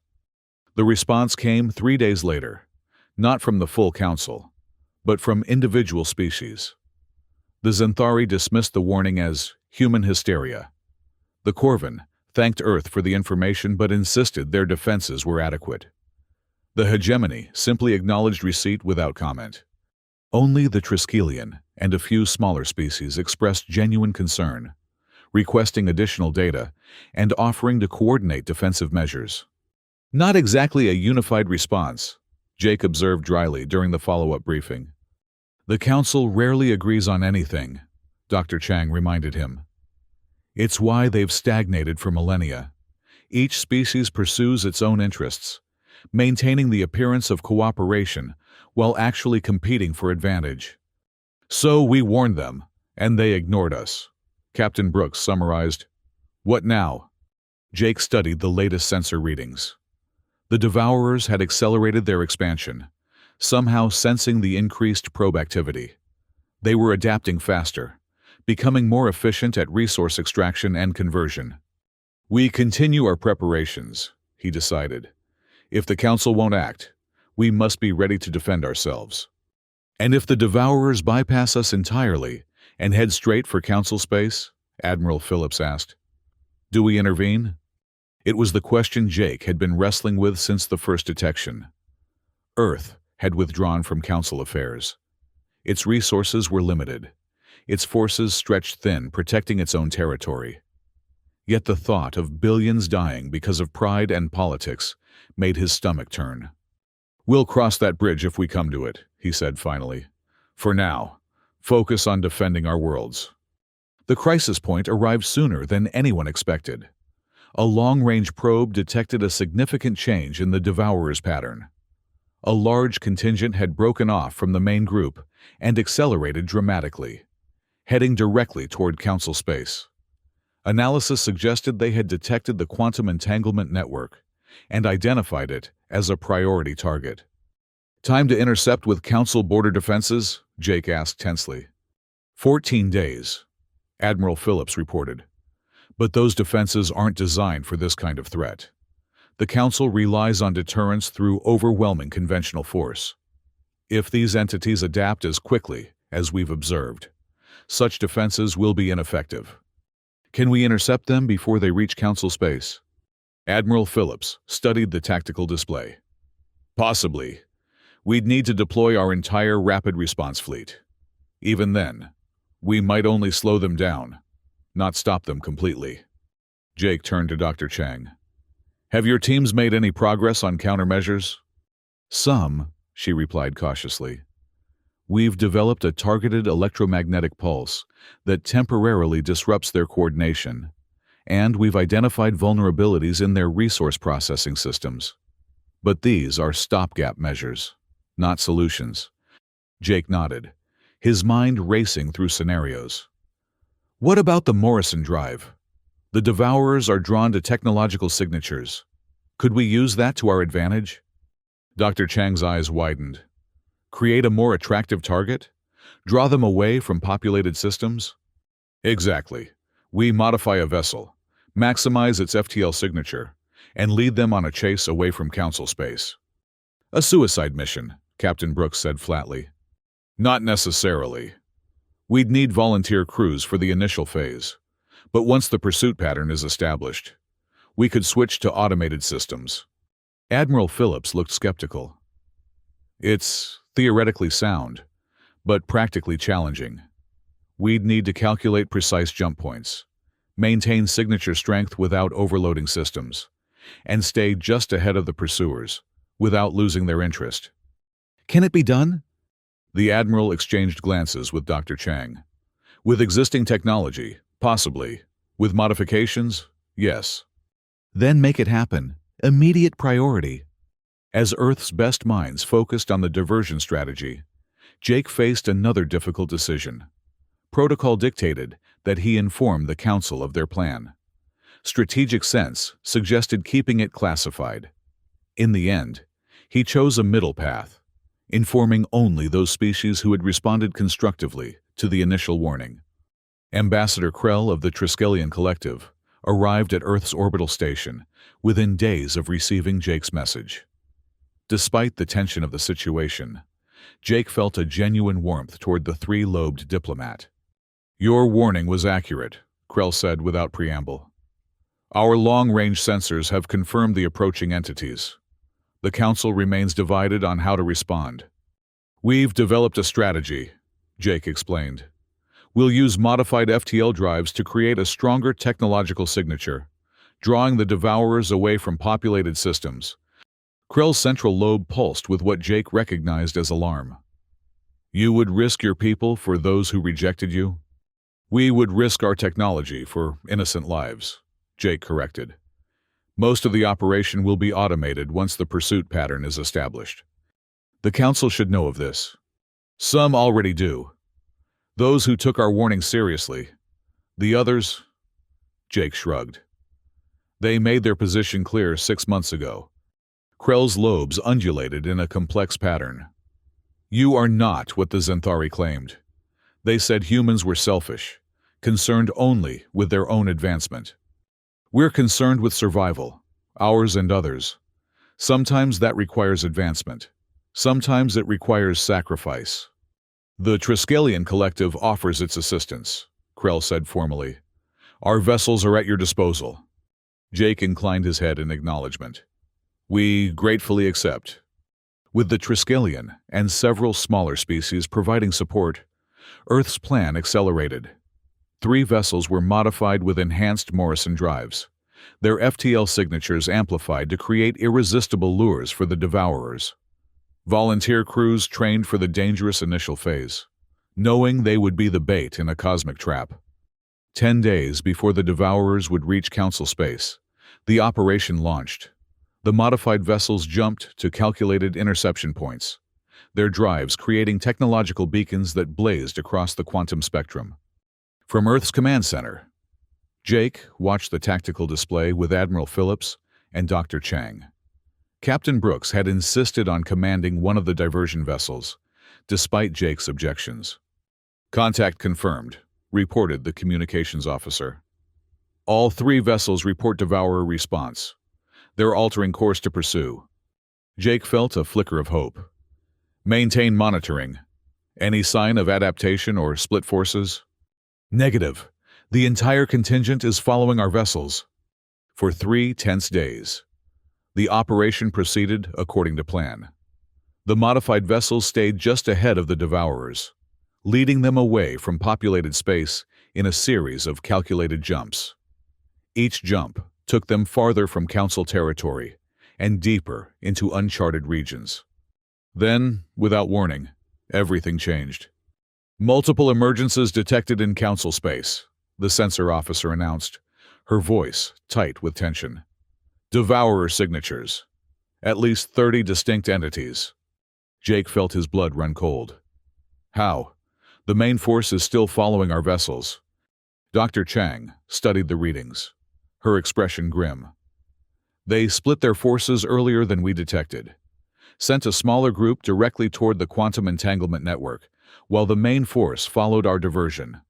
The response came 3 days later, not from the full Council, but from individual species. The Xanthari dismissed the warning as human hysteria. The Corvin thanked Earth for the information but insisted their defenses were adequate. The hegemony simply acknowledged receipt without comment. Only the Triskelion and a few smaller species expressed genuine concern, requesting additional data and offering to coordinate defensive measures. "Not exactly a unified response," Jake observed dryly during the follow-up briefing. "The Council rarely agrees on anything," Dr. Chang reminded him. "It's why they've stagnated for millennia. Each species pursues its own interests, maintaining the appearance of cooperation while actually competing for advantage. So we warned them, and they ignored us. Captain Brooks summarized. What now? Jake studied the latest sensor readings. The Devourers had accelerated their expansion, somehow sensing the increased probe activity. They were adapting faster, becoming more efficient at resource extraction and conversion. We continue our preparations, he decided. If the Council won't act, we must be ready to defend ourselves. And if the Devourers bypass us entirely and head straight for Council space? Admiral Phillips asked. Do we intervene? It was the question Jake had been wrestling with since the first detection. Earth had withdrawn from Council affairs. Its resources were limited. Its forces stretched thin, protecting its own territory. Yet the thought of billions dying because of pride and politics made his stomach turn. We'll cross that bridge if we come to it, he said finally. For now, focus on defending our worlds. The crisis point arrived sooner than anyone expected. A long-range probe detected a significant change in the Devourer's pattern. A large contingent had broken off from the main group and accelerated dramatically, heading directly toward Council space. Analysis suggested they had detected the quantum entanglement network and identified it as a priority target. Time to intercept with Council border defenses? Jake asked tensely. 14 days, Admiral Phillips reported. But those defenses aren't designed for this kind of threat. The Council relies on deterrence through overwhelming conventional force. If these entities adapt as quickly as we've observed, such defenses will be ineffective. Can we intercept them before they reach Council space? Admiral Phillips studied the tactical display. Possibly. We'd need to deploy our entire rapid response fleet. Even then, we might only slow them down, not stop them completely. Jake turned to Dr. Chang. Have your teams made any progress on countermeasures? Some, she replied cautiously. We've developed a targeted electromagnetic pulse that temporarily disrupts their coordination, and we've identified vulnerabilities in their resource processing systems. But these are stopgap measures, not solutions. Jake nodded, his mind racing through scenarios. What about the Morrison drive? The Devourers are drawn to technological signatures. Could we use that to our advantage? Dr. Chang's eyes widened. Create a more attractive target? Draw them away from populated systems? Exactly. We modify a vessel, maximize its FTL signature, and lead them on a chase away from Council space. A suicide mission, Captain Brooks said flatly. Not necessarily. We'd need volunteer crews for the initial phase, but once the pursuit pattern is established, we could switch to automated systems. Admiral Phillips looked skeptical. It's theoretically sound, but practically challenging. We'd need to calculate precise jump points, maintain signature strength without overloading systems, and stay just ahead of the pursuers without losing their interest. Can it be done? The Admiral exchanged glances with Dr. Chang. With existing technology, possibly. With modifications, yes. Then make it happen. Immediate priority. As Earth's best minds focused on the diversion strategy, Jake faced another difficult decision. Protocol dictated that he inform the Council of their plan. Strategic sense suggested keeping it classified. In the end, he chose a middle path, informing only those species who had responded constructively to the initial warning. Ambassador Krell of the Triskelion Collective arrived at Earth's orbital station within days of receiving Jake's message. Despite the tension of the situation, Jake felt a genuine warmth toward the three-lobed diplomat. Your warning was accurate, Krell said without preamble. Our long-range sensors have confirmed the approaching entities. The Council remains divided on how to respond. We've developed a strategy, Jake explained. We'll use modified FTL drives to create a stronger technological signature, drawing the Devourers away from populated systems. Krell's central lobe pulsed with what Jake recognized as alarm. You would risk your people for those who rejected you? We would risk our technology for innocent lives, Jake corrected. Most of the operation will be automated once the pursuit pattern is established. The Council should know of this. Some already do. Those who took our warning seriously. The others, Jake shrugged. They made their position clear 6 months ago. Krell's lobes undulated in a complex pattern. You are not what the Zenthari claimed. They said humans were selfish, concerned only with their own advancement. We're concerned with survival, ours and others. Sometimes that requires advancement. Sometimes it requires sacrifice. The Triskelion Collective offers its assistance, Krell said formally. Our vessels are at your disposal. Jake inclined his head in acknowledgement. We gratefully accept. With the Triskelion and several smaller species providing support, Earth's plan accelerated. 3 vessels were modified with enhanced Morrison drives, their FTL signatures amplified to create irresistible lures for the Devourers. Volunteer crews trained for the dangerous initial phase, knowing they would be the bait in a cosmic trap. 10 days before the Devourers would reach Council space, the operation launched. The modified vessels jumped to calculated interception points, their drives creating technological beacons that blazed across the quantum spectrum. From Earth's command center, Jake watched the tactical display with Admiral Phillips and Dr. Chang. Captain Brooks had insisted on commanding one of the diversion vessels, despite Jake's objections. Contact confirmed, reported the communications officer. All 3 vessels report Devourer response. They're altering course to pursue. Jake felt a flicker of hope. Maintain monitoring. Any sign of adaptation or split forces? Negative. The entire contingent is following our vessels. For 3 tense days. The operation proceeded according to plan. The modified vessels stayed just ahead of the Devourers, leading them away from populated space in a series of calculated jumps. Each jump took them farther from Council territory and deeper into uncharted regions. Then, without warning, everything changed. Multiple emergencies detected in Council space, the sensor officer announced, her voice tight with tension. Devourer signatures. At least 30 distinct entities. Jake felt his blood run cold. How? The main force is still following our vessels. Dr. Chang studied the readings, her expression grim. They split their forces earlier than we detected, sent a smaller group directly toward the quantum entanglement network, while the main force followed our diversion.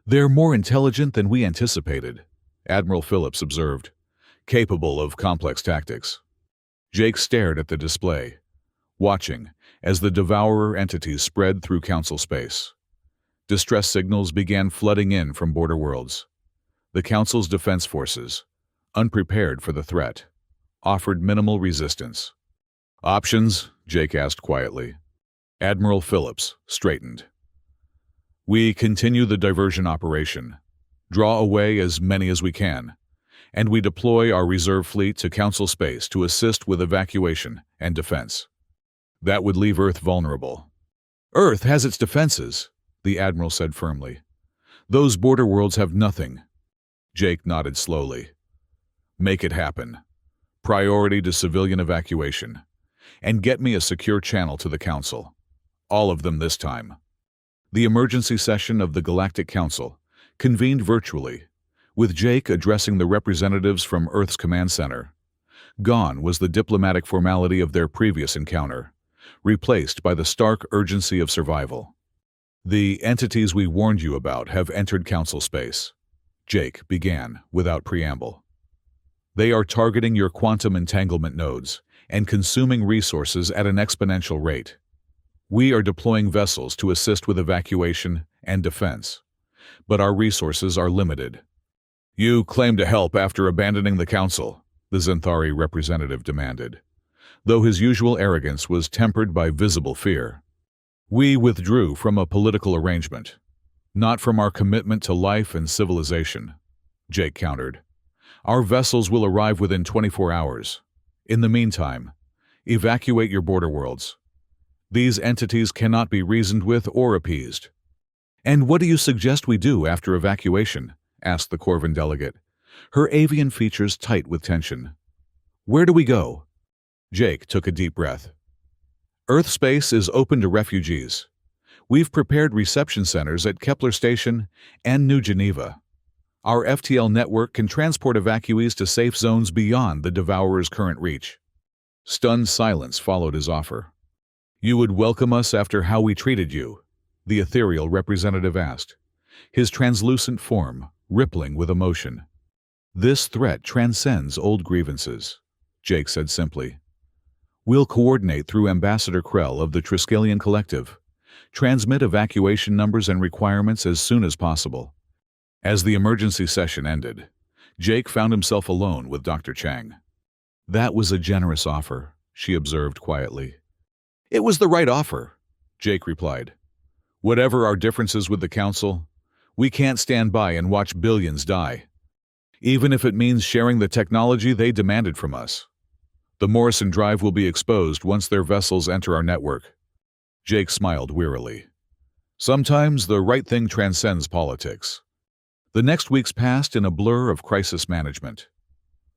They're more intelligent than we anticipated, Admiral Phillips observed, capable of complex tactics. Jake stared at the display, watching as the Devourer entities spread through Council space. Distress signals began flooding in from border worlds. The Council's defense forces, unprepared for the threat, offered minimal resistance. Options? Jake asked quietly. Admiral Phillips straightened. We continue the diversion operation, draw away as many as we can, and we deploy our reserve fleet to Council space to assist with evacuation and defense. That would leave Earth vulnerable. Earth has its defenses, the Admiral said firmly. Those border worlds have nothing. Jake nodded slowly. Make it happen. Priority to civilian evacuation. And get me a secure channel to the Council. All of them this time. The emergency session of the Galactic Council convened virtually, with Jake addressing the representatives from Earth's command center. Gone was the diplomatic formality of their previous encounter, replaced by the stark urgency of survival. The entities we warned you about have entered Council space, Jake began without preamble. They are targeting your quantum entanglement nodes and consuming resources at an exponential rate. We are deploying vessels to assist with evacuation and defense, but our resources are limited. You claim to help after abandoning the Council, the Zenthari representative demanded, though his usual arrogance was tempered by visible fear. We withdrew from a political arrangement, not from our commitment to life and civilization, Jake countered. Our vessels will arrive within 24 hours. In the meantime, evacuate your border worlds. These entities cannot be reasoned with or appeased. And what do you suggest we do after evacuation? Asked the Corvin delegate, her avian features tight with tension. "Where do we go?" Jake took a deep breath. "Earth space is open to refugees. We've prepared reception centers at Kepler Station and New Geneva. Our FTL network can transport evacuees to safe zones beyond the Devourer's current reach." Stunned silence followed his offer. "You would welcome us after how we treated you?" the ethereal representative asked, his translucent form rippling with emotion. "This threat transcends old grievances," Jake said simply. "We'll coordinate through Ambassador Krell of the Triskelion Collective, transmit evacuation numbers and requirements as soon as possible." As the emergency session ended, Jake found himself alone with Dr. Chang. "That was a generous offer," she observed quietly. "It was the right offer," Jake replied. "Whatever our differences with the Council, we can't stand by and watch billions die, even if it means sharing the technology they demanded from us. The Morrison Drive will be exposed once their vessels enter our network." Jake smiled wearily. "Sometimes the right thing transcends politics." The next weeks passed in a blur of crisis management.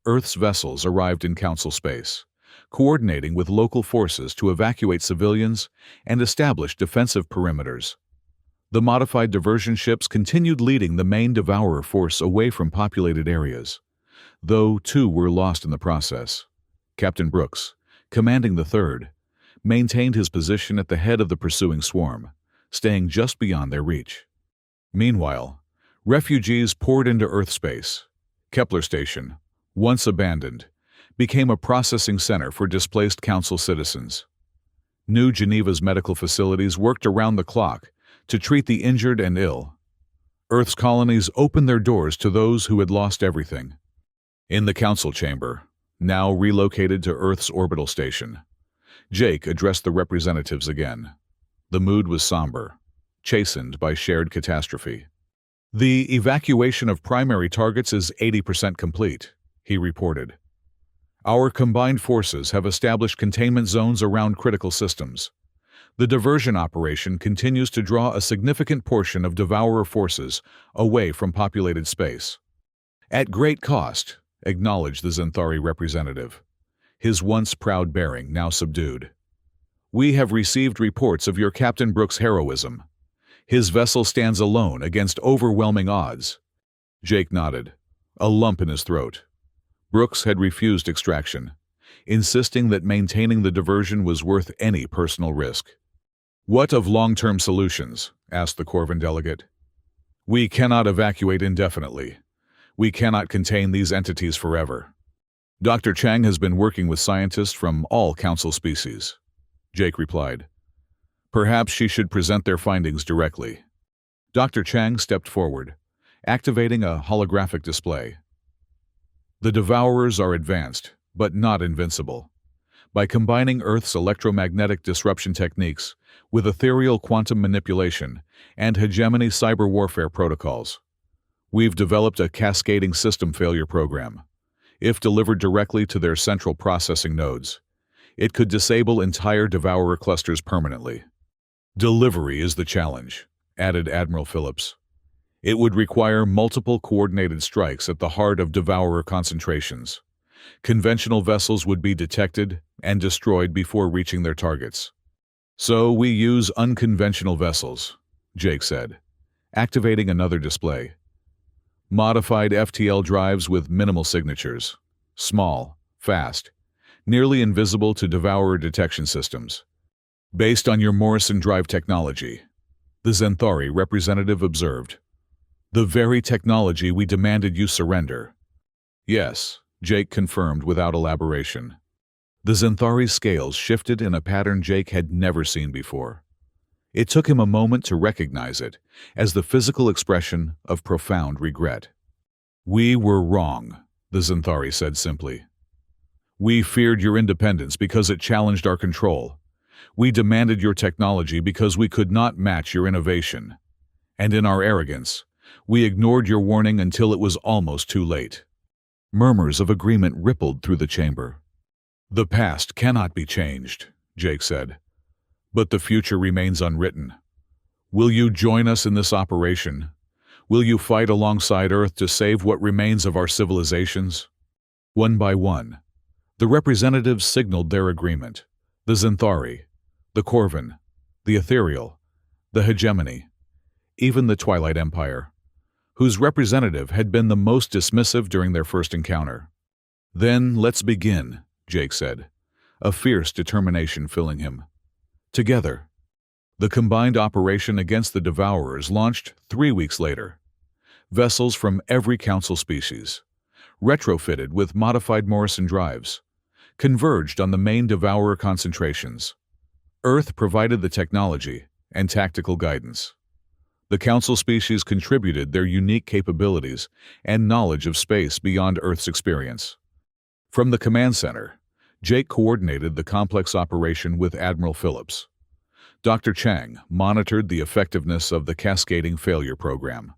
Earth's vessels arrived in Council space, coordinating with local forces to evacuate civilians and establish defensive perimeters. The modified diversion ships continued leading the main Devourer force away from populated areas, though two were lost in the process. Captain Brooks, commanding the third, maintained his position at the head of the pursuing swarm, staying just beyond their reach. Meanwhile, refugees poured into Earth space. Kepler Station, once abandoned, became a processing center for displaced Council citizens. New Geneva's medical facilities worked around the clock to treat the injured and ill. Earth's colonies opened their doors to those who had lost everything. In the Council chamber, now relocated to Earth's orbital station, Jake addressed the representatives again. The mood was somber, chastened by shared catastrophe. "The evacuation of primary targets is 80% complete," he reported. "Our combined forces have established containment zones around critical systems. The diversion operation continues to draw a significant portion of Devourer forces away from populated space. At great cost," acknowledged the Xanthari representative, his once proud bearing now subdued. "We have received reports of your Captain Brooks' heroism. His vessel stands alone against overwhelming odds." Jake nodded, a lump in his throat. Brooks had refused extraction, insisting that maintaining the diversion was worth any personal risk. "What of long-term solutions?" asked the Corvin delegate. "We cannot evacuate indefinitely. We cannot contain these entities forever. Dr. Chang has been working with scientists from all Council species," Jake replied. "Perhaps she should present their findings directly." Dr. Chang stepped forward, activating a holographic display. "The Devourers are advanced, but not invincible. By combining Earth's electromagnetic disruption techniques with ethereal quantum manipulation and hegemony cyber warfare protocols, we've developed a cascading system failure program. If delivered directly to their central processing nodes, it could disable entire Devourer clusters permanently. Delivery is the challenge," added Admiral Phillips. "It would require multiple coordinated strikes at the heart of Devourer concentrations. Conventional vessels would be detected and destroyed before reaching their targets. So we use unconventional vessels," Jake said, activating another display. "Modified FTL drives with minimal signatures. Small, fast, nearly invisible to Devourer detection systems. Based on your Morrison Drive technology," the Xanthari representative observed. "The very technology we demanded you surrender." "Yes," Jake confirmed without elaboration. The Xanthari's scales shifted in a pattern Jake had never seen before. It took him a moment to recognize it as the physical expression of profound regret. "We were wrong," the Xanthari said simply. "We feared your independence because it challenged our control. We demanded your technology because we could not match your innovation. And in our arrogance, we ignored your warning until it was almost too late." Murmurs of agreement rippled through the chamber. "The past cannot be changed," Jake said, "but the future remains unwritten. Will you join us in this operation? Will you fight alongside Earth to save what remains of our civilizations? One by one, the representatives signaled their agreement. The Xanthari, the Corvin, the Ethereal, the Hegemony, even the Twilight Empire, whose representative had been the most dismissive during their first encounter. Then let's begin, Jake said, a fierce determination filling him. Together. The combined operation against the Devourers launched 3 weeks later. Vessels from every Council species, retrofitted with modified Morrison drives, converged on the main Devourer concentrations. Earth provided the technology and tactical guidance. The Council species contributed their unique capabilities and knowledge of space beyond Earth's experience. From the command center, Jake coordinated the complex operation with Admiral Phillips. Dr. Chang monitored the effectiveness of the cascading failure program,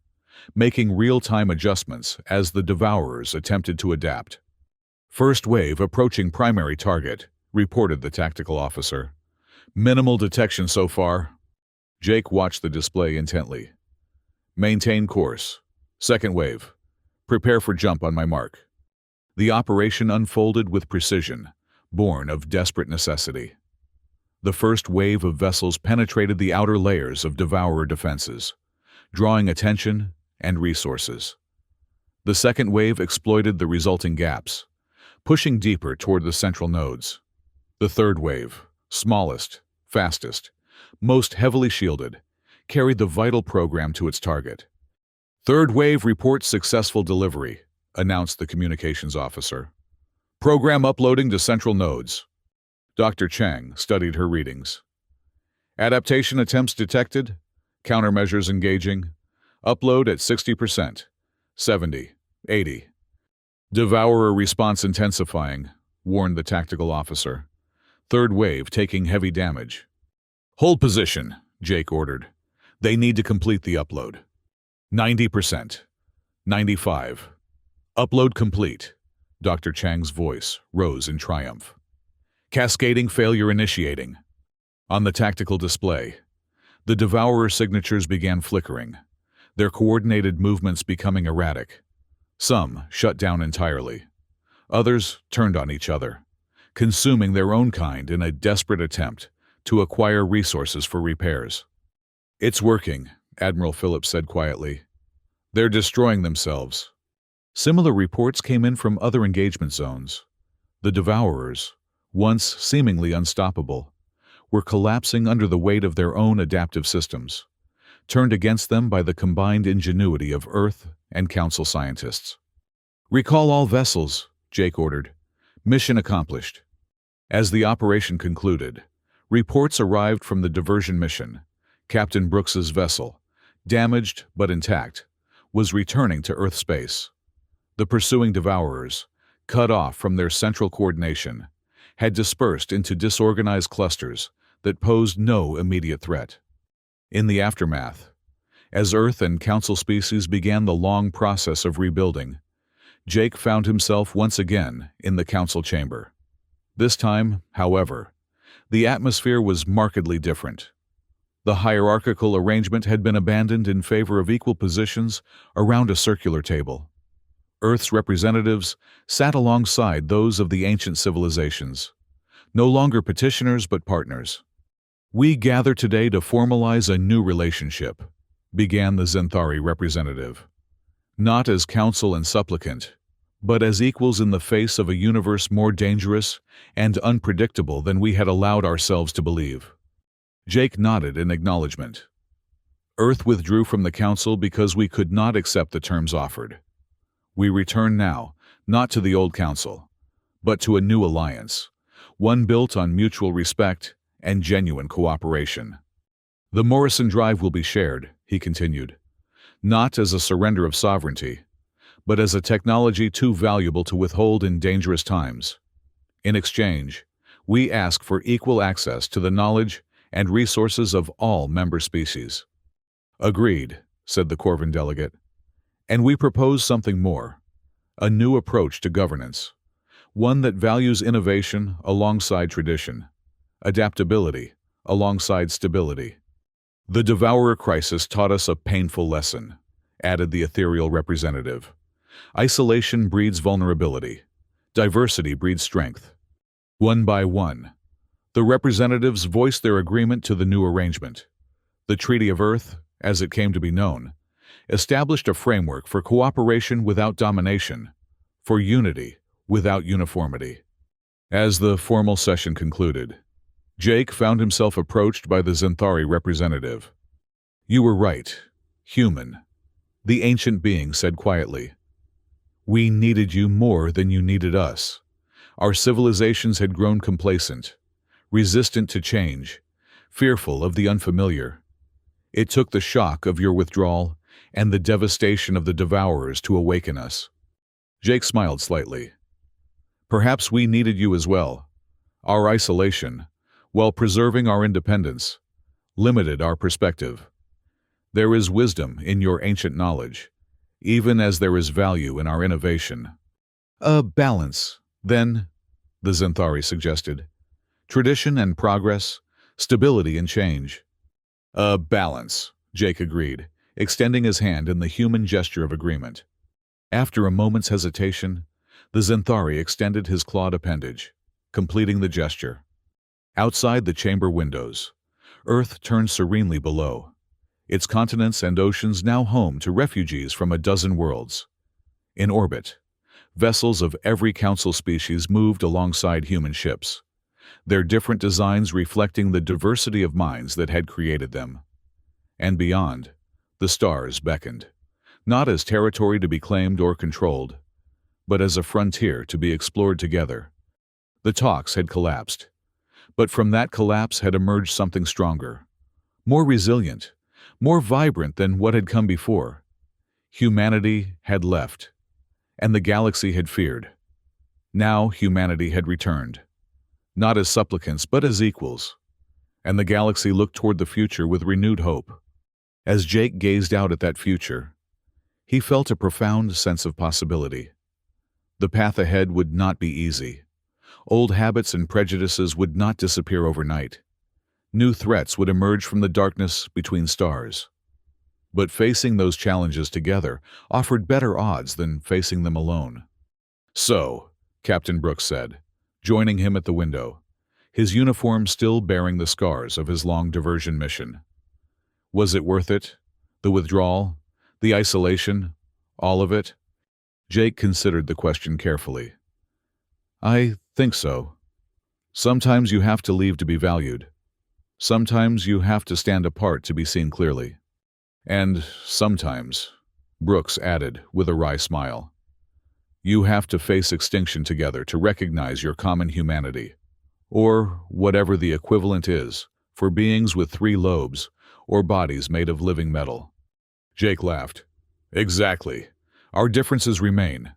making real-time adjustments as the Devourers attempted to adapt. First wave approaching primary target, reported the tactical officer. Minimal detection so far. Jake watched the display intently. Maintain course. Second wave. Prepare for jump on my mark. The operation unfolded with precision, born of desperate necessity. The first wave of vessels penetrated the outer layers of Devourer defenses, drawing attention and resources. The second wave exploited the resulting gaps, pushing deeper toward the central nodes. The third wave, smallest, fastest, most heavily shielded, carried the vital program to its target. Third wave reports successful delivery, announced the communications officer. Program uploading to central nodes. Dr. Chang studied her readings. Adaptation attempts detected, countermeasures engaging, upload at 60%, 70, 80. Devourer response intensifying, warned the tactical officer. Third wave taking heavy damage. Hold position, Jake ordered. They need to complete the upload. 90%. 95. Upload complete. Dr. Chang's voice rose in triumph. Cascading failure initiating. On the tactical display, the Devourer signatures began flickering, their coordinated movements becoming erratic. Some shut down entirely. Others turned on each other, consuming their own kind in a desperate attempt to acquire resources for repairs. It's working, Admiral Phillips said quietly. They're destroying themselves. Similar reports came in from other engagement zones. The Devourers, once seemingly unstoppable, were collapsing under the weight of their own adaptive systems, turned against them by the combined ingenuity of Earth and Council scientists. Recall all vessels, Jake ordered. Mission accomplished. As the operation concluded, reports arrived from the diversion mission. Captain Brooks's vessel, damaged but intact, was returning to Earth space. The pursuing Devourers, cut off from their central coordination, had dispersed into disorganized clusters that posed no immediate threat. In the aftermath, as Earth and Council species began the long process of rebuilding, Jake found himself once again in the Council chamber. This time, however, the atmosphere was markedly different. The hierarchical arrangement had been abandoned in favor of equal positions around a circular table. Earth's representatives sat alongside those of the ancient civilizations, no longer petitioners but partners. We gather today to formalize a new relationship, began the Xanthari representative. Not as counsel and supplicant, but as equals in the face of a universe more dangerous and unpredictable than we had allowed ourselves to believe. Jake nodded in acknowledgement. Earth withdrew from the Council because we could not accept the terms offered. We return now, not to the old Council, but to a new alliance, one built on mutual respect and genuine cooperation. The Morrison Drive will be shared, he continued, not as a surrender of sovereignty, but as a technology too valuable to withhold in dangerous times. In exchange, we ask for equal access to the knowledge and resources of all member species. Agreed, said the Corvin delegate. And we propose something more, a new approach to governance, one that values innovation alongside tradition, adaptability alongside stability. The Devourer crisis taught us a painful lesson. added the ethereal representative. Isolation breeds vulnerability. Diversity breeds strength. One by one, the representatives voiced their agreement to the new arrangement. The Treaty of Earth, as it came to be known, established a framework for cooperation without domination, for unity without uniformity. As the formal session concluded, Jake found himself approached by the Xanthari representative. "You were right, human," the ancient being said quietly. "We needed you more than you needed us. Our civilizations had grown complacent, resistant to change, fearful of the unfamiliar. It took the shock of your withdrawal and the devastation of the Devourers to awaken us." Jake smiled slightly. "Perhaps we needed you as well. Our isolation, while preserving our independence, limited our perspective. There is wisdom in your ancient knowledge, even as there is value in our innovation." "A balance, then," the Xanthari suggested. "Tradition and progress, stability and change." "A balance," Jake agreed, extending his hand in the human gesture of agreement. After a moment's hesitation, the Xanthari extended his clawed appendage, completing the gesture. Outside the chamber windows, Earth turned serenely below, its continents and oceans now home to refugees from a dozen worlds. In orbit, vessels of every council species moved alongside human ships, their different designs reflecting the diversity of minds that had created them. And beyond, the stars beckoned, not as territory to be claimed or controlled, but as a frontier to be explored together. The talks had collapsed, but from that collapse had emerged something stronger, more resilient, more vibrant than what had come before. Humanity had left, and the galaxy had feared. Now humanity had returned, not as supplicants but as equals, and the galaxy looked toward the future with renewed hope. As Jake gazed out at that future, he felt a profound sense of possibility. The path ahead would not be easy. Old habits and prejudices would not disappear overnight. New threats would emerge from the darkness between stars. But facing those challenges together offered better odds than facing them alone. "So," Captain Brooks said, joining him at the window, his uniform still bearing the scars of his long diversion mission. "Was it worth it? The withdrawal? The isolation? All of it?" Jake considered the question carefully. "I think so. Sometimes you have to leave to be valued. Sometimes you have to stand apart to be seen clearly. And sometimes," Brooks added with a wry smile, "you have to face extinction together to recognize your common humanity, or whatever the equivalent is for beings with 3 lobes or bodies made of living metal." Jake laughed. "Exactly. Our differences remain,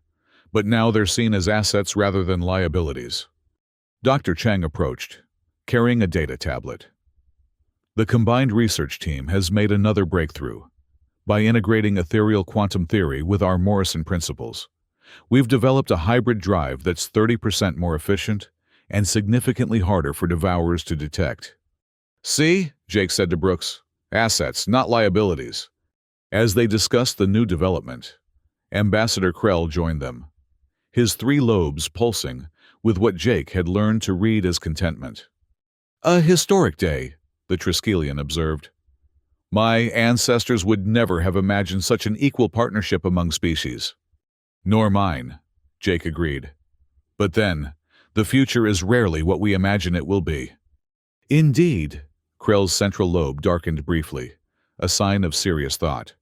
but now they're seen as assets rather than liabilities." Dr. Chang approached, carrying a data tablet. "The combined research team has made another breakthrough. By integrating ethereal quantum theory with our Morrison principles, we've developed a hybrid drive that's 30% more efficient and significantly harder for devourers to detect." "See," Jake said to Brooks, "assets, not liabilities." As they discussed the new development, Ambassador Krell joined them, his 3 lobes pulsing with what Jake had learned to read as contentment. "A historic day," the Triskelion observed. "My ancestors would never have imagined such an equal partnership among species." "Nor mine," Jake agreed. "But then, the future is rarely what we imagine it will be." "Indeed," Krell's central lobe darkened briefly, a sign of serious thought.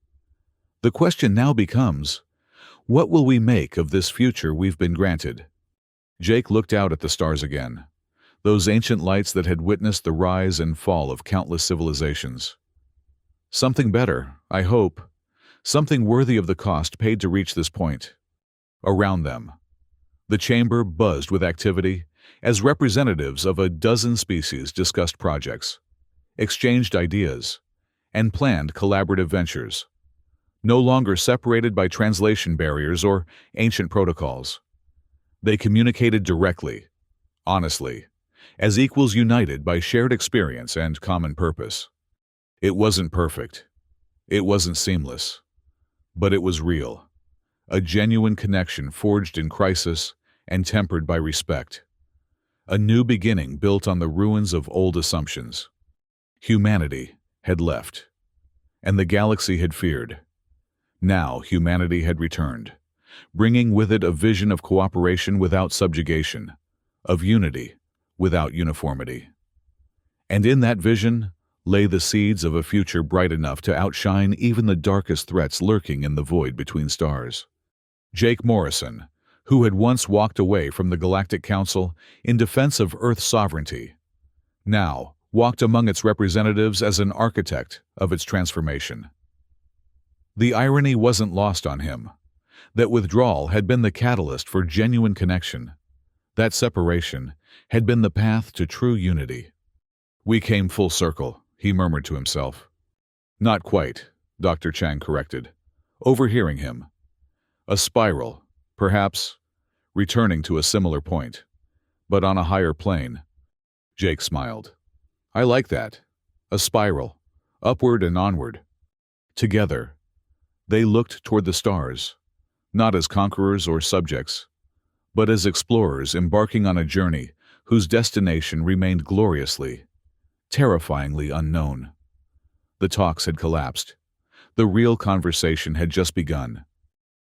"The question now becomes, what will we make of this future we've been granted?" Jake looked out at the stars again, those ancient lights that had witnessed the rise and fall of countless civilizations. "Something better, I hope. Something worthy of the cost paid to reach this point." Around them, the chamber buzzed with activity as representatives of a dozen species discussed projects, exchanged ideas, and planned collaborative ventures, no longer separated by translation barriers or ancient protocols. They communicated directly, honestly, as equals united by shared experience and common purpose. It wasn't perfect. It wasn't seamless. But it was real, a genuine connection forged in crisis and tempered by respect. A new beginning built on the ruins of old assumptions. Humanity had left, and the galaxy had feared. Now humanity had returned, bringing with it a vision of cooperation without subjugation, of unity without uniformity. And in that vision lay the seeds of a future bright enough to outshine even the darkest threats lurking in the void between stars. Jake Morrison, who had once walked away from the Galactic Council in defense of Earth's sovereignty, now walked among its representatives as an architect of its transformation. The irony wasn't lost on him. That withdrawal had been the catalyst for genuine connection. That separation had been the path to true unity. "We came full circle," he murmured to himself. "Not quite," Dr. Chang corrected, overhearing him. "A spiral, perhaps, returning to a similar point, but on a higher plane." Jake smiled. "I like that. A spiral, upward and onward." Together, they looked toward the stars, not as conquerors or subjects, but as explorers embarking on a journey whose destination remained gloriously, terrifyingly unknown. The talks had collapsed. The real conversation had just begun.